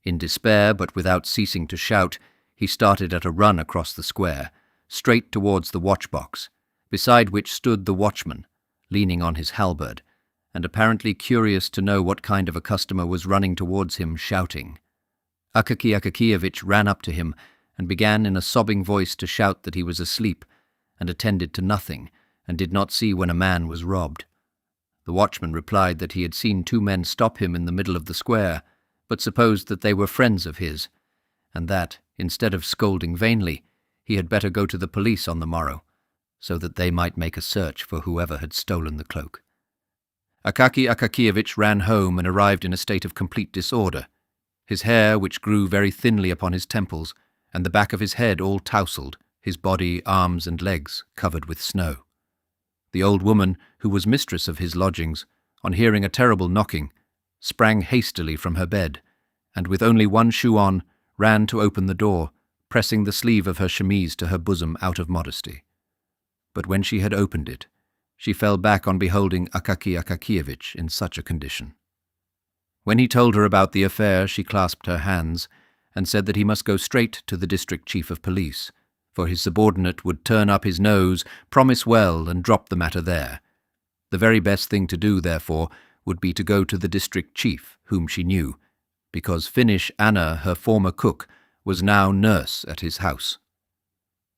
Speaker 2: In despair, but without ceasing to shout, he started at a run across the square, straight towards the watchbox, beside which stood the watchman, leaning on his halberd, and apparently curious to know what kind of a customer was running towards him shouting. Akaki Akakiyevich ran up to him and began in a sobbing voice to shout that he was asleep and attended to nothing and did not see when a man was robbed. The watchman replied that he had seen two men stop him in the middle of the square, but supposed that they were friends of his, and that, instead of scolding vainly, he had better go to the police on the morrow, so that they might make a search for whoever had stolen the cloak. Akaki Akakiyevich ran home and arrived in a state of complete disorder, his hair, which grew very thinly upon his temples, and the back of his head all tousled, his body, arms, and legs covered with snow. The old woman, who was mistress of his lodgings, on hearing a terrible knocking, sprang hastily from her bed, and with only one shoe on, ran to open the door, pressing the sleeve of her chemise to her bosom out of modesty. But when she had opened it, she fell back on beholding Akaki Akakiyevich in such a condition. When he told her about the affair, she clasped her hands and said that he must go straight to the district chief of police, for his subordinate would turn up his nose, promise well, and drop the matter there. The very best thing to do, therefore, would be to go to the district chief, whom she knew, because Finnish Anna, her former cook, was now nurse at his house.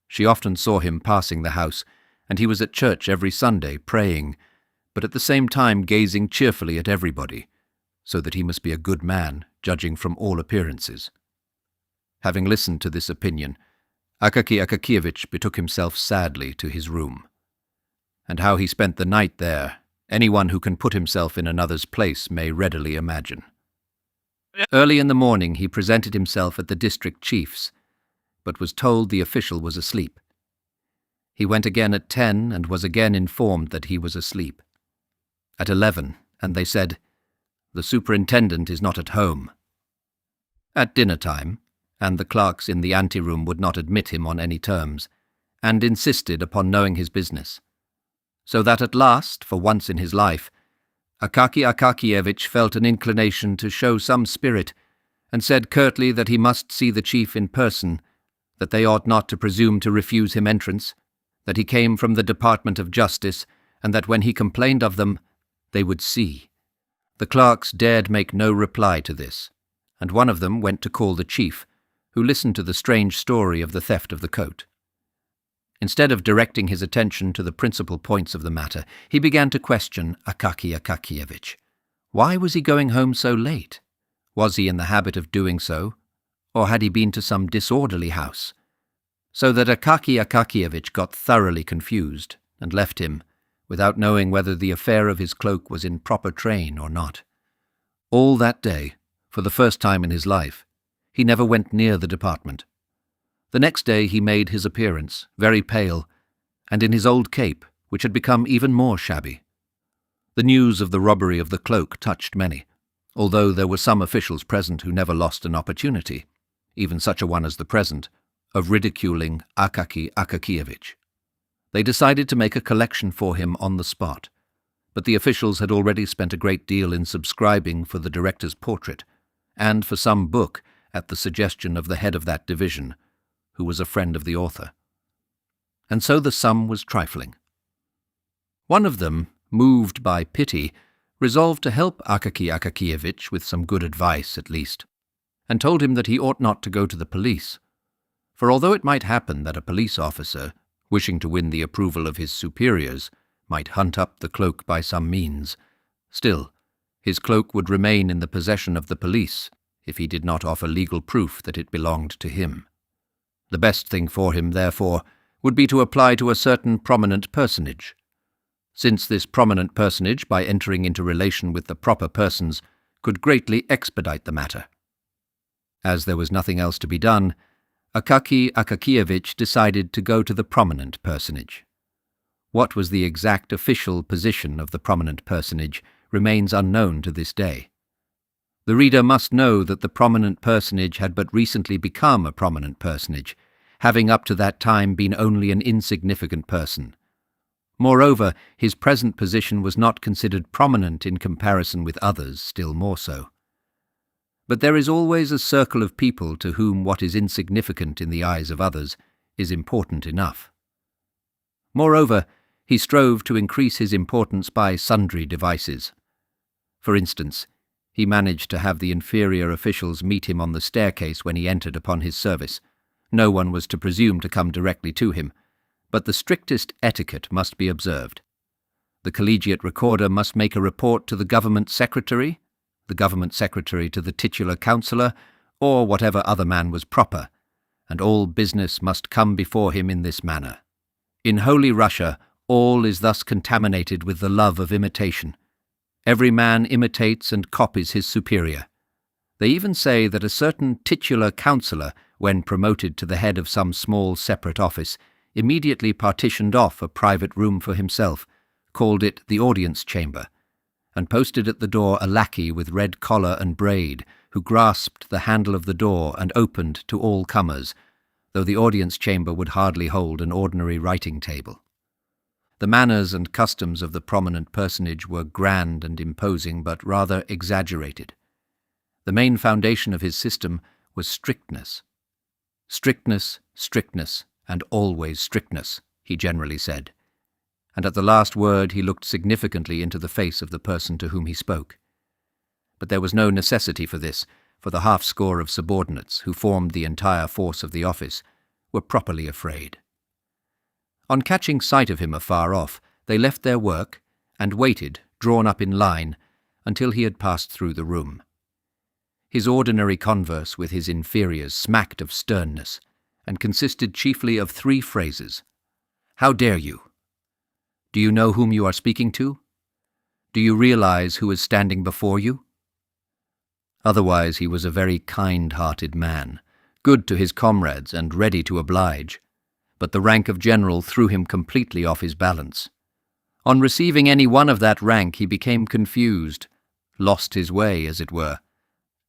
Speaker 2: She often saw him passing the house, and he was at church every Sunday praying, but at the same time gazing cheerfully at everybody, so that he must be a good man, judging from all appearances. Having listened to this opinion, Akaki Akakiyevich betook himself sadly to his room. And how he spent the night there, anyone who can put himself in another's place may readily imagine. Early in the morning he presented himself at the district chief's, but was told the official was asleep. He went again at 10 and was again informed that he was asleep. At 11, and they said, "The superintendent is not at home." At dinner-time, and the clerks in the anteroom would not admit him on any terms, and insisted upon knowing his business. So that at last, for once in his life, Akaki Akakiyevich felt an inclination to show some spirit, and said curtly that he must see the chief in person, that they ought not to presume to refuse him entrance, that he came from the Department of Justice, and that when he complained of them, they would see. The clerks dared make no reply to this, and one of them went to call the chief, who listened to the strange story of the theft of the coat. Instead of directing his attention to the principal points of the matter, he began to question Akaki Akakiyevich. Why was he going home so late? Was he in the habit of doing so, or had he been to some disorderly house? So that Akaki Akakiyevich got thoroughly confused, and left him, without knowing whether the affair of his cloak was in proper train or not. All that day, for the first time in his life, he never went near the department. The next day he made his appearance, very pale, and in his old cape, which had become even more shabby. The news of the robbery of the cloak touched many, although there were some officials present who never lost an opportunity, even such a one as the present, of ridiculing Akaki Akakiyevich. They decided to make a collection for him on the spot, but the officials had already spent a great deal in subscribing for the director's portrait, and for some book at the suggestion of the head of that division, who was a friend of the author. And so the sum was trifling. One of them, moved by pity, resolved to help Akaki Akakiyevich with some good advice at least, and told him that he ought not to go to the police, for although it might happen that a police officer, wishing to win the approval of his superiors, might hunt up the cloak by some means, still, his cloak would remain in the possession of the police if he did not offer legal proof that it belonged to him. The best thing for him, therefore, would be to apply to a certain prominent personage, since this prominent personage, by entering into relation with the proper persons, could greatly expedite the matter. As there was nothing else to be done, Akaki Akakiyevich decided to go to the prominent personage. What was the exact official position of the prominent personage remains unknown to this day. The reader must know that the prominent personage had but recently become a prominent personage, having up to that time been only an insignificant person. Moreover, his present position was not considered prominent in comparison with others, still more so. But there is always a circle of people to whom what is insignificant in the eyes of others is important enough. Moreover, he strove to increase his importance by sundry devices. For instance, he managed to have the inferior officials meet him on the staircase when he entered upon his service. No one was to presume to come directly to him, but the strictest etiquette must be observed. The collegiate recorder must make a report to the government secretary to the titular councillor, or whatever other man was proper, and all business must come before him in this manner. In Holy Russia, all is thus contaminated with the love of imitation. Every man imitates and copies his superior. They even say that a certain titular councillor, when promoted to the head of some small separate office, immediately partitioned off a private room for himself, called it the audience chamber, and posted at the door a lackey with red collar and braid, who grasped the handle of the door and opened to all comers, though the audience chamber would hardly hold an ordinary writing table. The manners and customs of the prominent personage were grand and imposing, but rather exaggerated. The main foundation of his system was strictness. Strictness, strictness, and always strictness, he generally said, and at the last word he looked significantly into the face of the person to whom he spoke. But there was no necessity for this, for the half-score of subordinates, who formed the entire force of the office, were properly afraid. On catching sight of him afar off, they left their work and waited, drawn up in line, until he had passed through the room. His ordinary converse with his inferiors smacked of sternness, and consisted chiefly of 3 phrases. How dare you? Do you know whom you are speaking to? Do you realize who is standing before you? Otherwise he was a very kind-hearted man, good to his comrades and ready to oblige, but the rank of general threw him completely off his balance. On receiving any one of that rank he became confused, lost his way, as it were,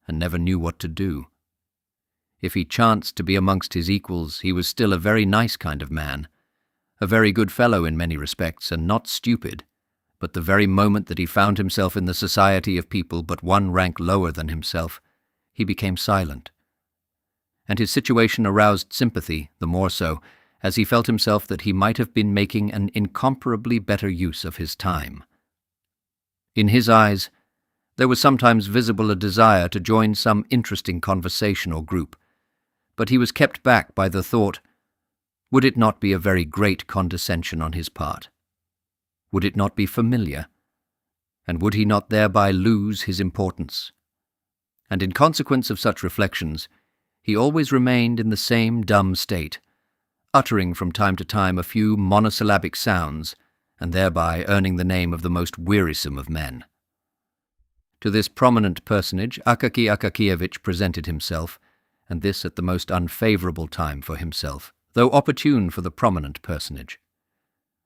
Speaker 2: and never knew what to do. If he chanced to be amongst his equals, he was still a very nice kind of man, a very good fellow in many respects, and not stupid, but the very moment that he found himself in the society of people but one rank lower than himself, he became silent. And his situation aroused sympathy, the more so, as he felt himself that he might have been making an incomparably better use of his time. In his eyes, there was sometimes visible a desire to join some interesting conversation or group, but he was kept back by the thought, would it not be a very great condescension on his part? Would it not be familiar? And would he not thereby lose his importance? And in consequence of such reflections, he always remained in the same dumb state, uttering from time to time a few monosyllabic sounds, and thereby earning the name of the most wearisome of men. To this prominent personage Akaky Akakievich presented himself, and this at the most unfavourable time for himself, though opportune for the prominent personage.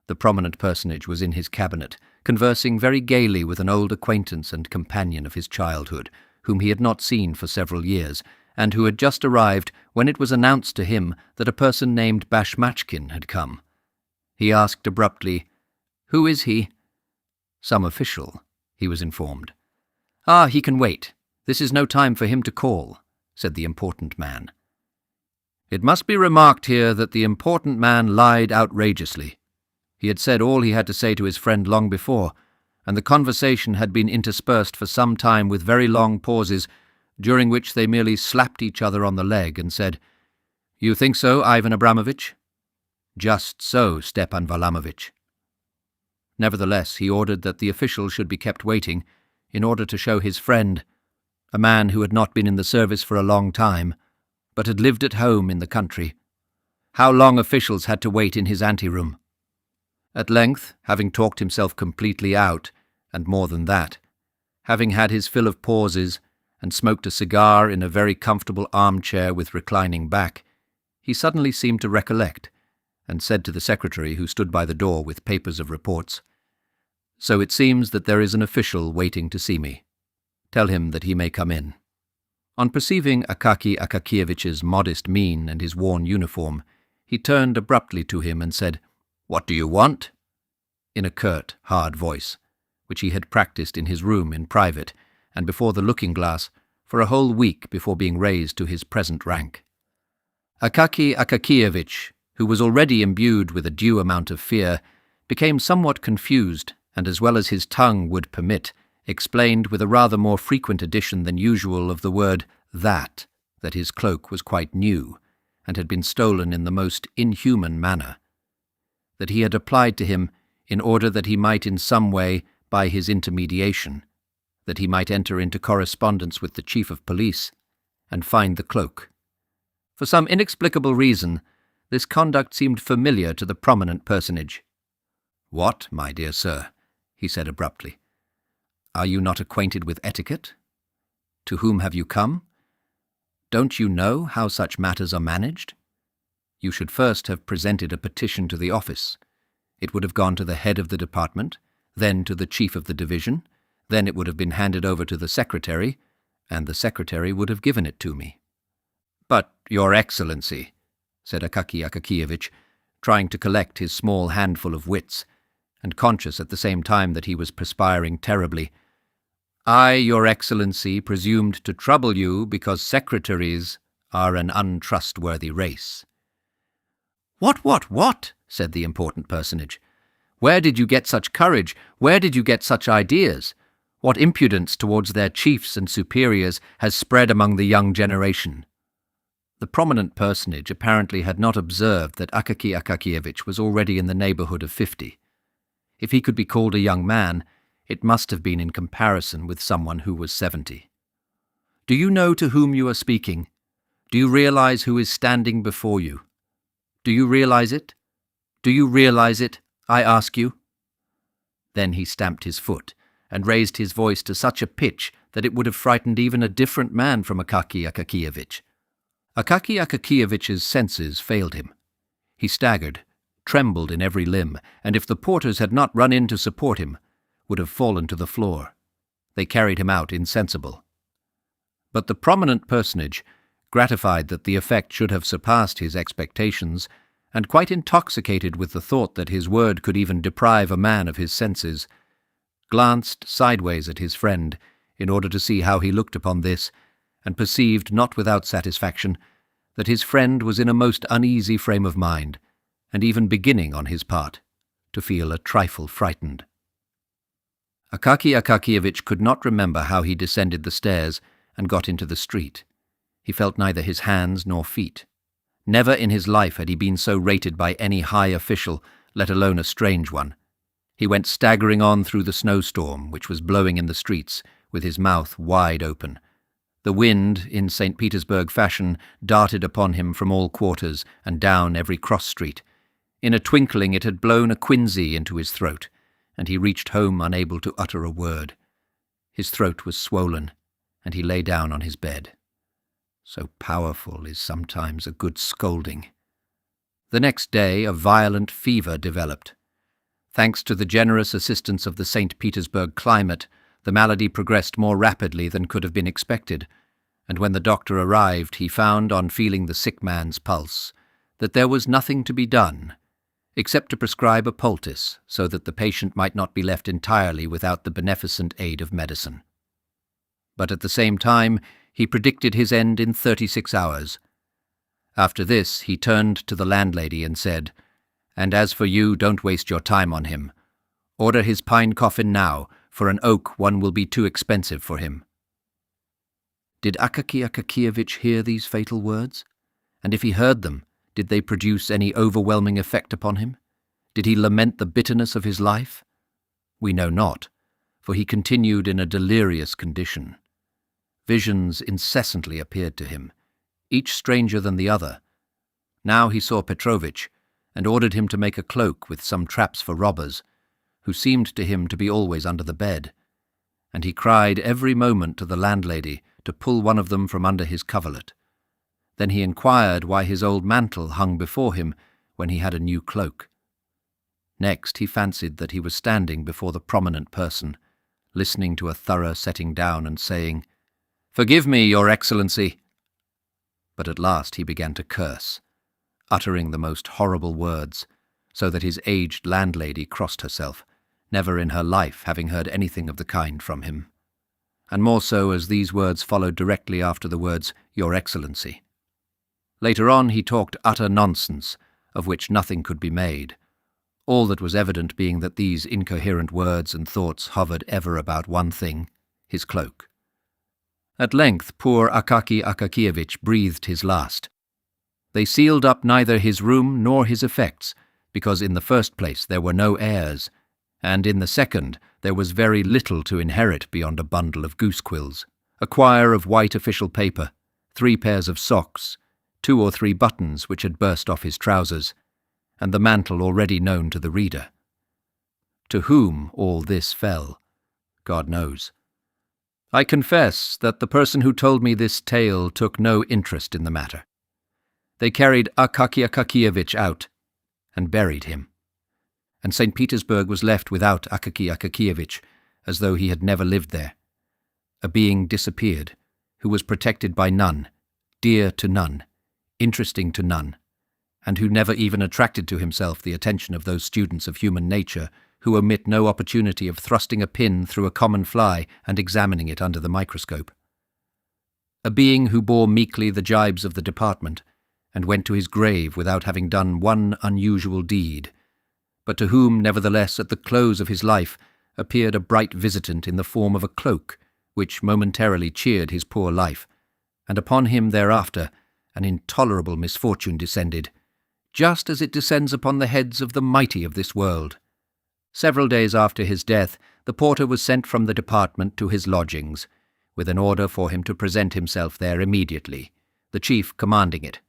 Speaker 2: The prominent personage was in his cabinet, conversing very gaily with an old acquaintance and companion of his childhood, whom he had not seen for several years, and who had just arrived when it was announced to him that a person named Bashmachkin had come. He asked abruptly, "Who is he?" "Some official," he was informed. "Ah, he can wait. This is no time for him to call," said the important man. It must be remarked here that the important man lied outrageously. He had said all he had to say to his friend long before, and the conversation had been interspersed for some time with very long pauses, during which they merely slapped each other on the leg and said, "You think so, Ivan Abramovich?" "Just so, Stepan Varlamovich." Nevertheless, he ordered that the official should be kept waiting, in order to show his friend, a man who had not been in the service for a long time, but had lived at home in the country, how long officials had to wait in his anteroom. At length, having talked himself completely out, and more than that, having had his fill of pauses, and smoked a cigar in a very comfortable armchair with reclining back, he suddenly seemed to recollect, and said to the secretary who stood by the door with papers of reports, "So it seems that there is an official waiting to see me. Tell him that he may come in." On perceiving Akaky Akakievich's modest mien and his worn uniform, he turned abruptly to him and said, "What do you want?" in a curt, hard voice, which he had practiced in his room in private and before the looking-glass for a whole week before being raised to his present rank. Akaky Akakievich, who was already imbued with a due amount of fear, became somewhat confused and, as well as his tongue would permit, explained with a rather more frequent addition than usual of the word that his cloak was quite new and had been stolen in the most inhuman manner, that he had applied to him in order that he might in some way, by his intermediation, that he might enter into correspondence with the chief of police and find the cloak. For some inexplicable reason, this conduct seemed familiar to the prominent personage. "What, my dear sir?" he said abruptly. "Are you not acquainted with etiquette? To whom have you come? Don't you know how such matters are managed? You should first have presented a petition to the office. It would have gone to the head of the department, then to the chief of the division, then it would have been handed over to the secretary, and the secretary would have given it to me." "But, Your Excellency," said Akaky Akakievich, trying to collect his small handful of wits, and conscious at the same time that he was perspiring terribly, "I, Your Excellency, presumed to trouble you because secretaries are an untrustworthy race." What?" said the important personage. "Where did you get such courage? Where did you get such ideas? What impudence towards their chiefs and superiors has spread among the young generation?" The prominent personage apparently had not observed that Akaky Akakievich was already in the neighbourhood of 50. If he could be called a young man, it must have been in comparison with someone who was 70. "Do you know to whom you are speaking? Do you realize who is standing before you? Do you realize it? Do you realize it, I ask you?" Then he stamped his foot and raised his voice to such a pitch that it would have frightened even a different man from Akaky Akakievich. Akaky Akakievich's senses failed him. He staggered, trembled in every limb, and if the porters had not run in to support him, would have fallen to the floor. They carried him out insensible. But the prominent personage, gratified that the effect should have surpassed his expectations, and quite intoxicated with the thought that his word could even deprive a man of his senses, glanced sideways at his friend in order to see how he looked upon this, and perceived, not without satisfaction, that his friend was in a most uneasy frame of mind, and even beginning, on his part, to feel a trifle frightened. Akaky Akakievich could not remember how he descended the stairs and got into the street. He felt neither his hands nor feet. Never in his life had he been so rated by any high official, let alone a strange one. He went staggering on through the snowstorm, which was blowing in the streets, with his mouth wide open. The wind, in St. Petersburg fashion, darted upon him from all quarters and down every cross-street. In a twinkling it had blown a quinsy into his throat, and he reached home unable to utter a word. His throat was swollen, and he lay down on his bed. So powerful is sometimes a good scolding. The next day a violent fever developed. Thanks to the generous assistance of the St. Petersburg climate, the malady progressed more rapidly than could have been expected, and when the doctor arrived he found, on feeling the sick man's pulse, that there was nothing to be done, except to prescribe a poultice so that the patient might not be left entirely without the beneficent aid of medicine. But at the same time he predicted his end in 36 hours. After this he turned to the landlady and said, "And as for you, don't waste your time on him. Order his pine coffin now. For an oak one will be too expensive for him." Did Akaky Akakievich hear these fatal words? And if he heard them, did they produce any overwhelming effect upon him? Did he lament the bitterness of his life? We know not, for he continued in a delirious condition. Visions incessantly appeared to him, each stranger than the other. Now he saw Petrovitch, and ordered him to make a cloak with some traps for robbers, who seemed to him to be always under the bed, and he cried every moment to the landlady to pull one of them from under his coverlet. Then he inquired why his old mantle hung before him when he had a new cloak. Next he fancied that he was standing before the prominent person, listening to a thorough setting down and saying, "Forgive me, Your Excellency." But at last he began to curse, uttering the most horrible words, so that his aged landlady crossed herself, never in her life having heard anything of the kind from him, and more so as these words followed directly after the words, "Your Excellency." Later on he talked utter nonsense, of which nothing could be made, all that was evident being that these incoherent words and thoughts hovered ever about one thing, his cloak. At length poor Akaky Akakievich breathed his last. They sealed up neither his room nor his effects, because in the first place there were no heirs, and in the second there was very little to inherit beyond a bundle of goose-quills, a quire of white official paper, 3 pairs of socks, 2 or 3 buttons which had burst off his trousers, and the mantle already known to the reader. To whom all this fell, God knows. I confess that the person who told me this tale took no interest in the matter. They carried Akaky Akakievich out and buried him, and St. Petersburg was left without Akaky Akakievich, as though he had never lived there. A being disappeared, who was protected by none, dear to none, interesting to none, and who never even attracted to himself the attention of those students of human nature who omit no opportunity of thrusting a pin through a common fly and examining it under the microscope. A being who bore meekly the gibes of the department, and went to his grave without having done one unusual deed, but to whom, nevertheless, at the close of his life, appeared a bright visitant in the form of a cloak, which momentarily cheered his poor life, and upon him thereafter an intolerable misfortune descended, just as it descends upon the heads of the mighty of this world. Several days after his death, the porter was sent from the department to his lodgings, with an order for him to present himself there immediately, the chief commanding it.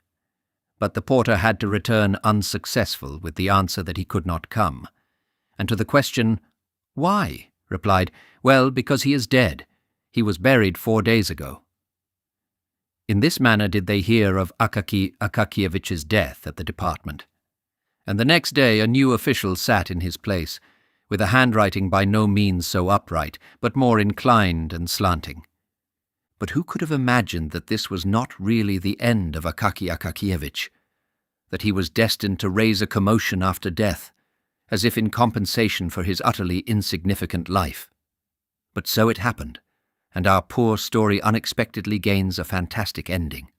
Speaker 2: But the porter had to return unsuccessful with the answer that he could not come, and to the question, "Why?" replied, "Well, because he is dead. He was buried 4 days ago." In this manner did they hear of Akaky Akakievich's death at the department. And the next day a new official sat in his place, with a handwriting by no means so upright, but more inclined and slanting. But who could have imagined that this was not really the end of Akaky Akakievich, that he was destined to raise a commotion after death, as if in compensation for his utterly insignificant life? But so it happened, and our poor story unexpectedly gains a fantastic ending.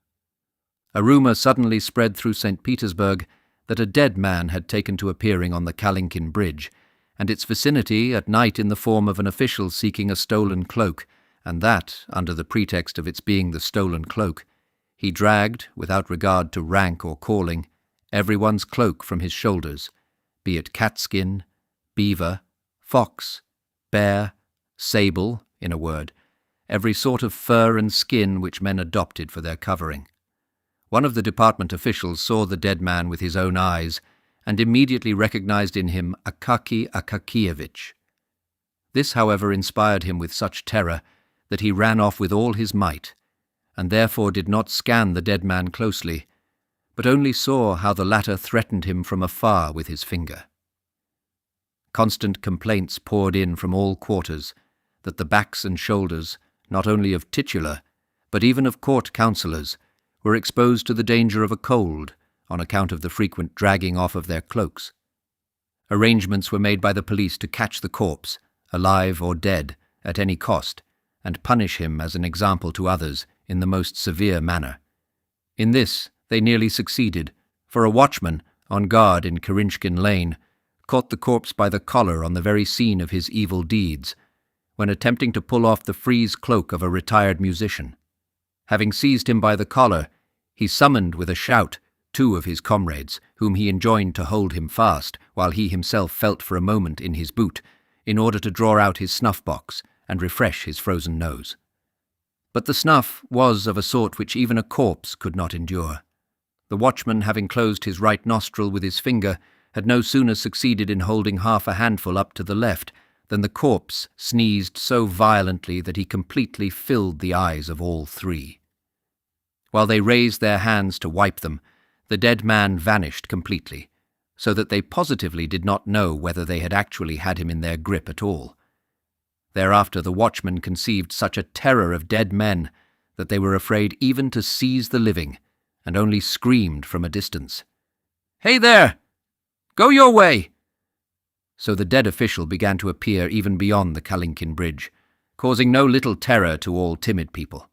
Speaker 2: A rumour suddenly spread through St. Petersburg that a dead man had taken to appearing on the Kalinkin Bridge, and its vicinity at night in the form of an official seeking a stolen cloak, and that, under the pretext of its being the stolen cloak, he dragged, without regard to rank or calling, everyone's cloak from his shoulders, be it catskin, beaver, fox, bear, sable, in a word, every sort of fur and skin which men adopted for their covering. One of the department officials saw the dead man with his own eyes, and immediately recognized in him Akaky Akakievich. This, however, inspired him with such terror that he ran off with all his might, and therefore did not scan the dead man closely, but only saw how the latter threatened him from afar with his finger. Constant complaints poured in from all quarters that the backs and shoulders, not only of titular, but even of court councillors, were exposed to the danger of a cold on account of the frequent dragging off of their cloaks. Arrangements were made by the police to catch the corpse, alive or dead, at any cost, and punish him as an example to others in the most severe manner. In this they nearly succeeded, for a watchman, on guard in Kirinshkin Lane, caught the corpse by the collar on the very scene of his evil deeds, when attempting to pull off the frieze cloak of a retired musician. Having seized him by the collar, he summoned with a shout 2 of his comrades, whom he enjoined to hold him fast, while he himself felt for a moment in his boot, in order to draw out his snuff-box and refresh his frozen nose. But the snuff was of a sort which even a corpse could not endure. The watchman, having closed his right nostril with his finger, had no sooner succeeded in holding half a handful up to the left than the corpse sneezed so violently that he completely filled the eyes of all 3. While they raised their hands to wipe them, the dead man vanished completely, so that they positively did not know whether they had actually had him in their grip at all. Thereafter the watchmen conceived such a terror of dead men that they were afraid even to seize the living, and only screamed from a distance, "Hey there! Go your way!" So the dead official began to appear even beyond the Kalinkin Bridge, causing no little terror to all timid people.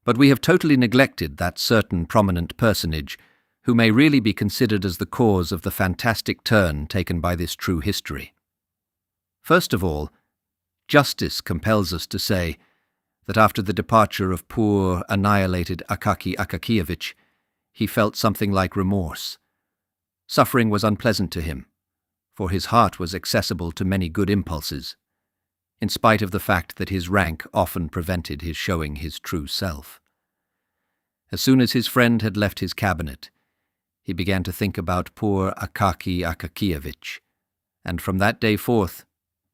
Speaker 2: But we have totally neglected that certain prominent personage who may really be considered as the cause of the fantastic turn taken by this true history. First of all, justice compels us to say that after the departure of poor, annihilated Akaki Akakievich, he felt something like remorse. Suffering was unpleasant to him, for his heart was accessible to many good impulses, in spite of the fact that his rank often prevented his showing his true self. As soon as his friend had left his cabinet, he began to think about poor Akaki Akakievich, and from that day forth,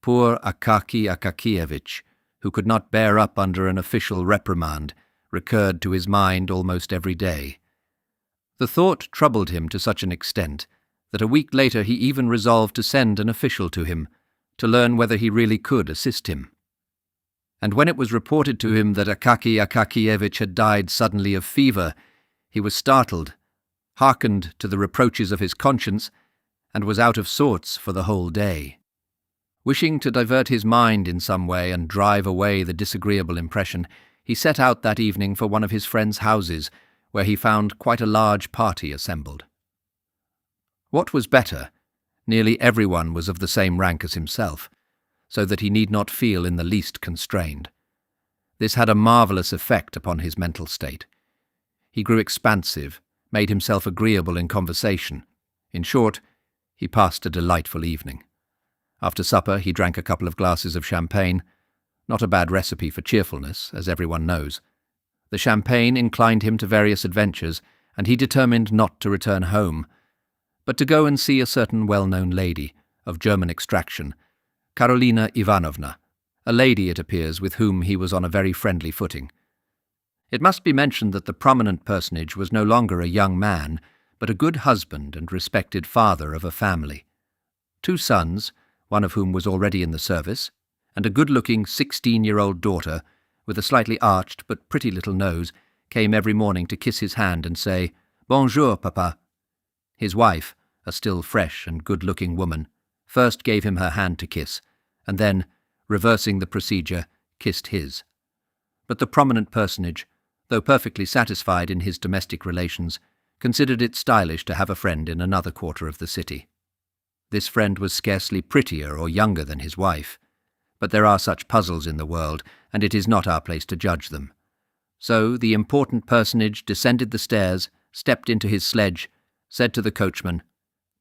Speaker 2: poor Akaki Akakievich, who could not bear up under an official reprimand, recurred to his mind almost every day. The thought troubled him to such an extent that a week later he even resolved to send an official to him, to learn whether he really could assist him. And when it was reported to him that Akaki Akakievich had died suddenly of fever, he was startled, hearkened to the reproaches of his conscience, and was out of sorts for the whole day. Wishing to divert his mind in some way and drive away the disagreeable impression, he set out that evening for one of his friends' houses, where he found quite a large party assembled. What was better, nearly everyone was of the same rank as himself, so that he need not feel in the least constrained. This had a marvellous effect upon his mental state. He grew expansive, made himself agreeable in conversation. In short, he passed a delightful evening. After supper he drank a couple of glasses of champagne, not a bad recipe for cheerfulness, as everyone knows. The champagne inclined him to various adventures, and he determined not to return home, but to go and see a certain well-known lady, of German extraction, Karolina Ivanovna, a lady, it appears, with whom he was on a very friendly footing. It must be mentioned that the prominent personage was no longer a young man, but a good husband and respected father of a family. 2 sons, one of whom was already in the service, and a good-looking 16-year-old daughter, with a slightly arched but pretty little nose, came every morning to kiss his hand and say, "Bonjour, papa." His wife, a still fresh and good-looking woman, first gave him her hand to kiss, and then, reversing the procedure, kissed his. But the prominent personage, though perfectly satisfied in his domestic relations, considered it stylish to have a friend in another quarter of the city. This friend was scarcely prettier or younger than his wife, but there are such puzzles in the world, and it is not our place to judge them. So the important personage descended the stairs, stepped into his sledge, said to the coachman,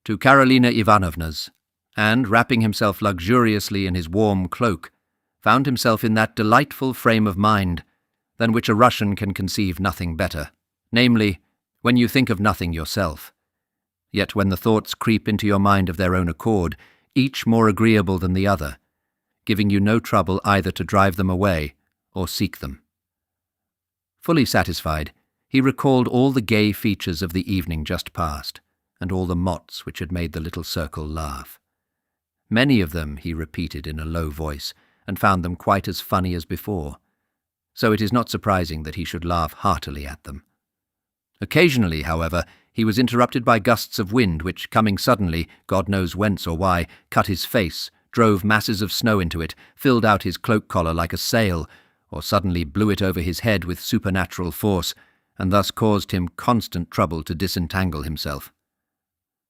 Speaker 2: "To Karolina Ivanovna's," and, wrapping himself luxuriously in his warm cloak, found himself in that delightful frame of mind than which a Russian can conceive nothing better, namely, when you think of nothing yourself. Yet when the thoughts creep into your mind of their own accord, each more agreeable than the other, giving you no trouble either to drive them away or seek them. Fully satisfied, he recalled all the gay features of the evening just past, and all the mots which had made the little circle laugh. Many of them he repeated in a low voice, and found them quite as funny as before, so it is not surprising that he should laugh heartily at them. Occasionally, however, he was interrupted by gusts of wind which, coming suddenly, God knows whence or why, cut his face, drove masses of snow into it, filled out his cloak collar like a sail, or suddenly blew it over his head with supernatural force, and thus caused him constant trouble to disentangle himself.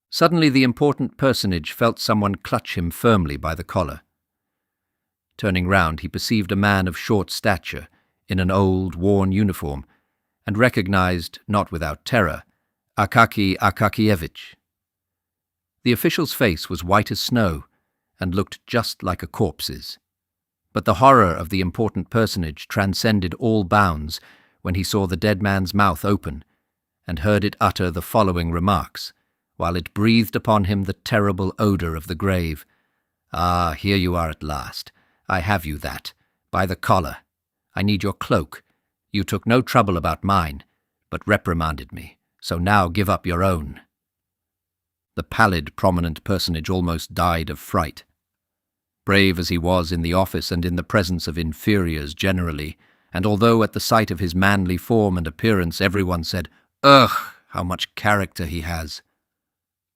Speaker 2: Suddenly the important personage felt someone clutch him firmly by the collar. Turning round, he perceived a man of short stature, in an old, worn uniform, and recognized, not without terror, Akaki Akakievich. The official's face was white as snow, and looked just like a corpse's. But the horror of the important personage transcended all bounds when he saw the dead man's mouth open, and heard it utter the following remarks, while it breathed upon him the terrible odour of the grave. "Ah, here you are at last. I have you that. By the collar. I need your cloak. You took no trouble about mine, but reprimanded me, so now give up your own." The pallid, prominent personage almost died of fright. Brave as he was in the office and in the presence of inferiors generally, and although at the sight of his manly form and appearance everyone said, "Ugh, how much character he has!"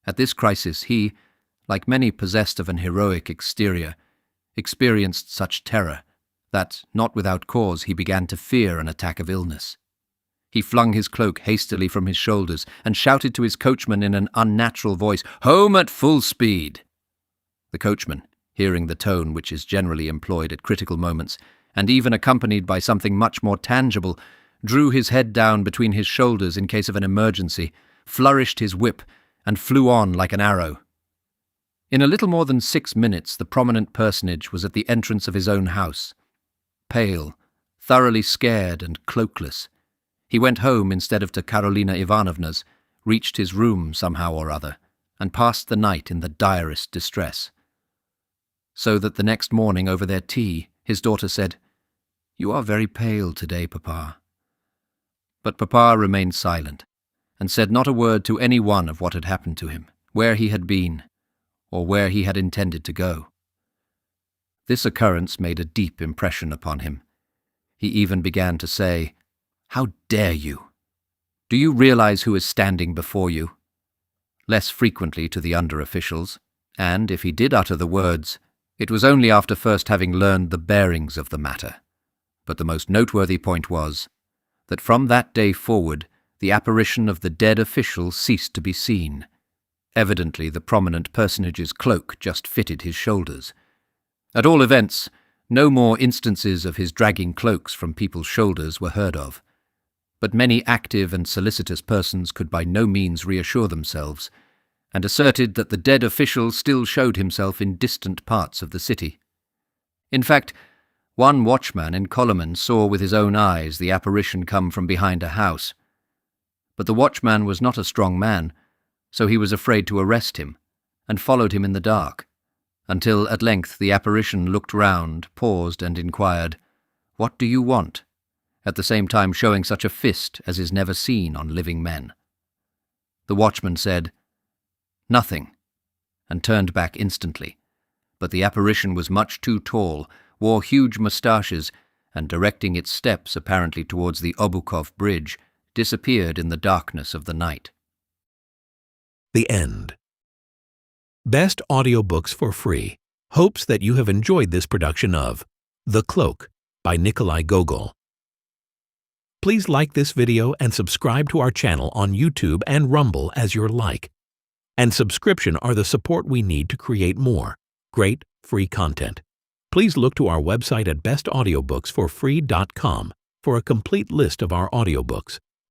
Speaker 2: At this crisis he, like many possessed of an heroic exterior, experienced such terror that, not without cause, he began to fear an attack of illness. He flung his cloak hastily from his shoulders and shouted to his coachman in an unnatural voice, "Home at full speed!" The coachman, hearing the tone which is generally employed at critical moments, and even accompanied by something much more tangible, drew his head down between his shoulders in case of an emergency, flourished his whip, and flew on like an arrow. In a little more than 6 minutes the prominent personage was at the entrance of his own house. Pale, thoroughly scared and cloakless, he went home instead of to Karolina Ivanovna's, reached his room somehow or other, and passed the night in the direst distress. So that the next morning over their tea, his daughter said, "You are very pale today, Papa." But Papa remained silent, and said not a word to any one of what had happened to him, where he had been, or where he had intended to go. This occurrence made a deep impression upon him. He even began to say, "How dare you? Do you realize who is standing before you?" Less frequently to the under-officials, and if he did utter the words, it was only after first having learned the bearings of the matter. But the most noteworthy point was that from that day forward the apparition of the dead official ceased to be seen. Evidently the prominent personage's cloak just fitted his shoulders. At all events, no more instances of his dragging cloaks from people's shoulders were heard of. But many active and solicitous persons could by no means reassure themselves, and asserted that the dead official still showed himself in distant parts of the city. In fact, one watchman in Kolomen saw with his own eyes the apparition come from behind a house. But the watchman was not a strong man, so he was afraid to arrest him, and followed him in the dark, until at length the apparition looked round, paused, and inquired, "What do you want?" at the same time showing such a fist as is never seen on living men. The watchman said, "Nothing," and turned back instantly, but the apparition was much too tall, wore huge moustaches, and directing its steps apparently towards the Obukhov Bridge, disappeared in the darkness of the night.
Speaker 1: The end. Best Audiobooks for Free hopes that you have enjoyed this production of The Cloak by Nikolai Gogol. Please like this video and subscribe to our channel on YouTube and Rumble as your like. And subscription are the support we need to create more great free content. Please look to our website at bestaudiobooksforfree.com for a complete list of our audiobooks.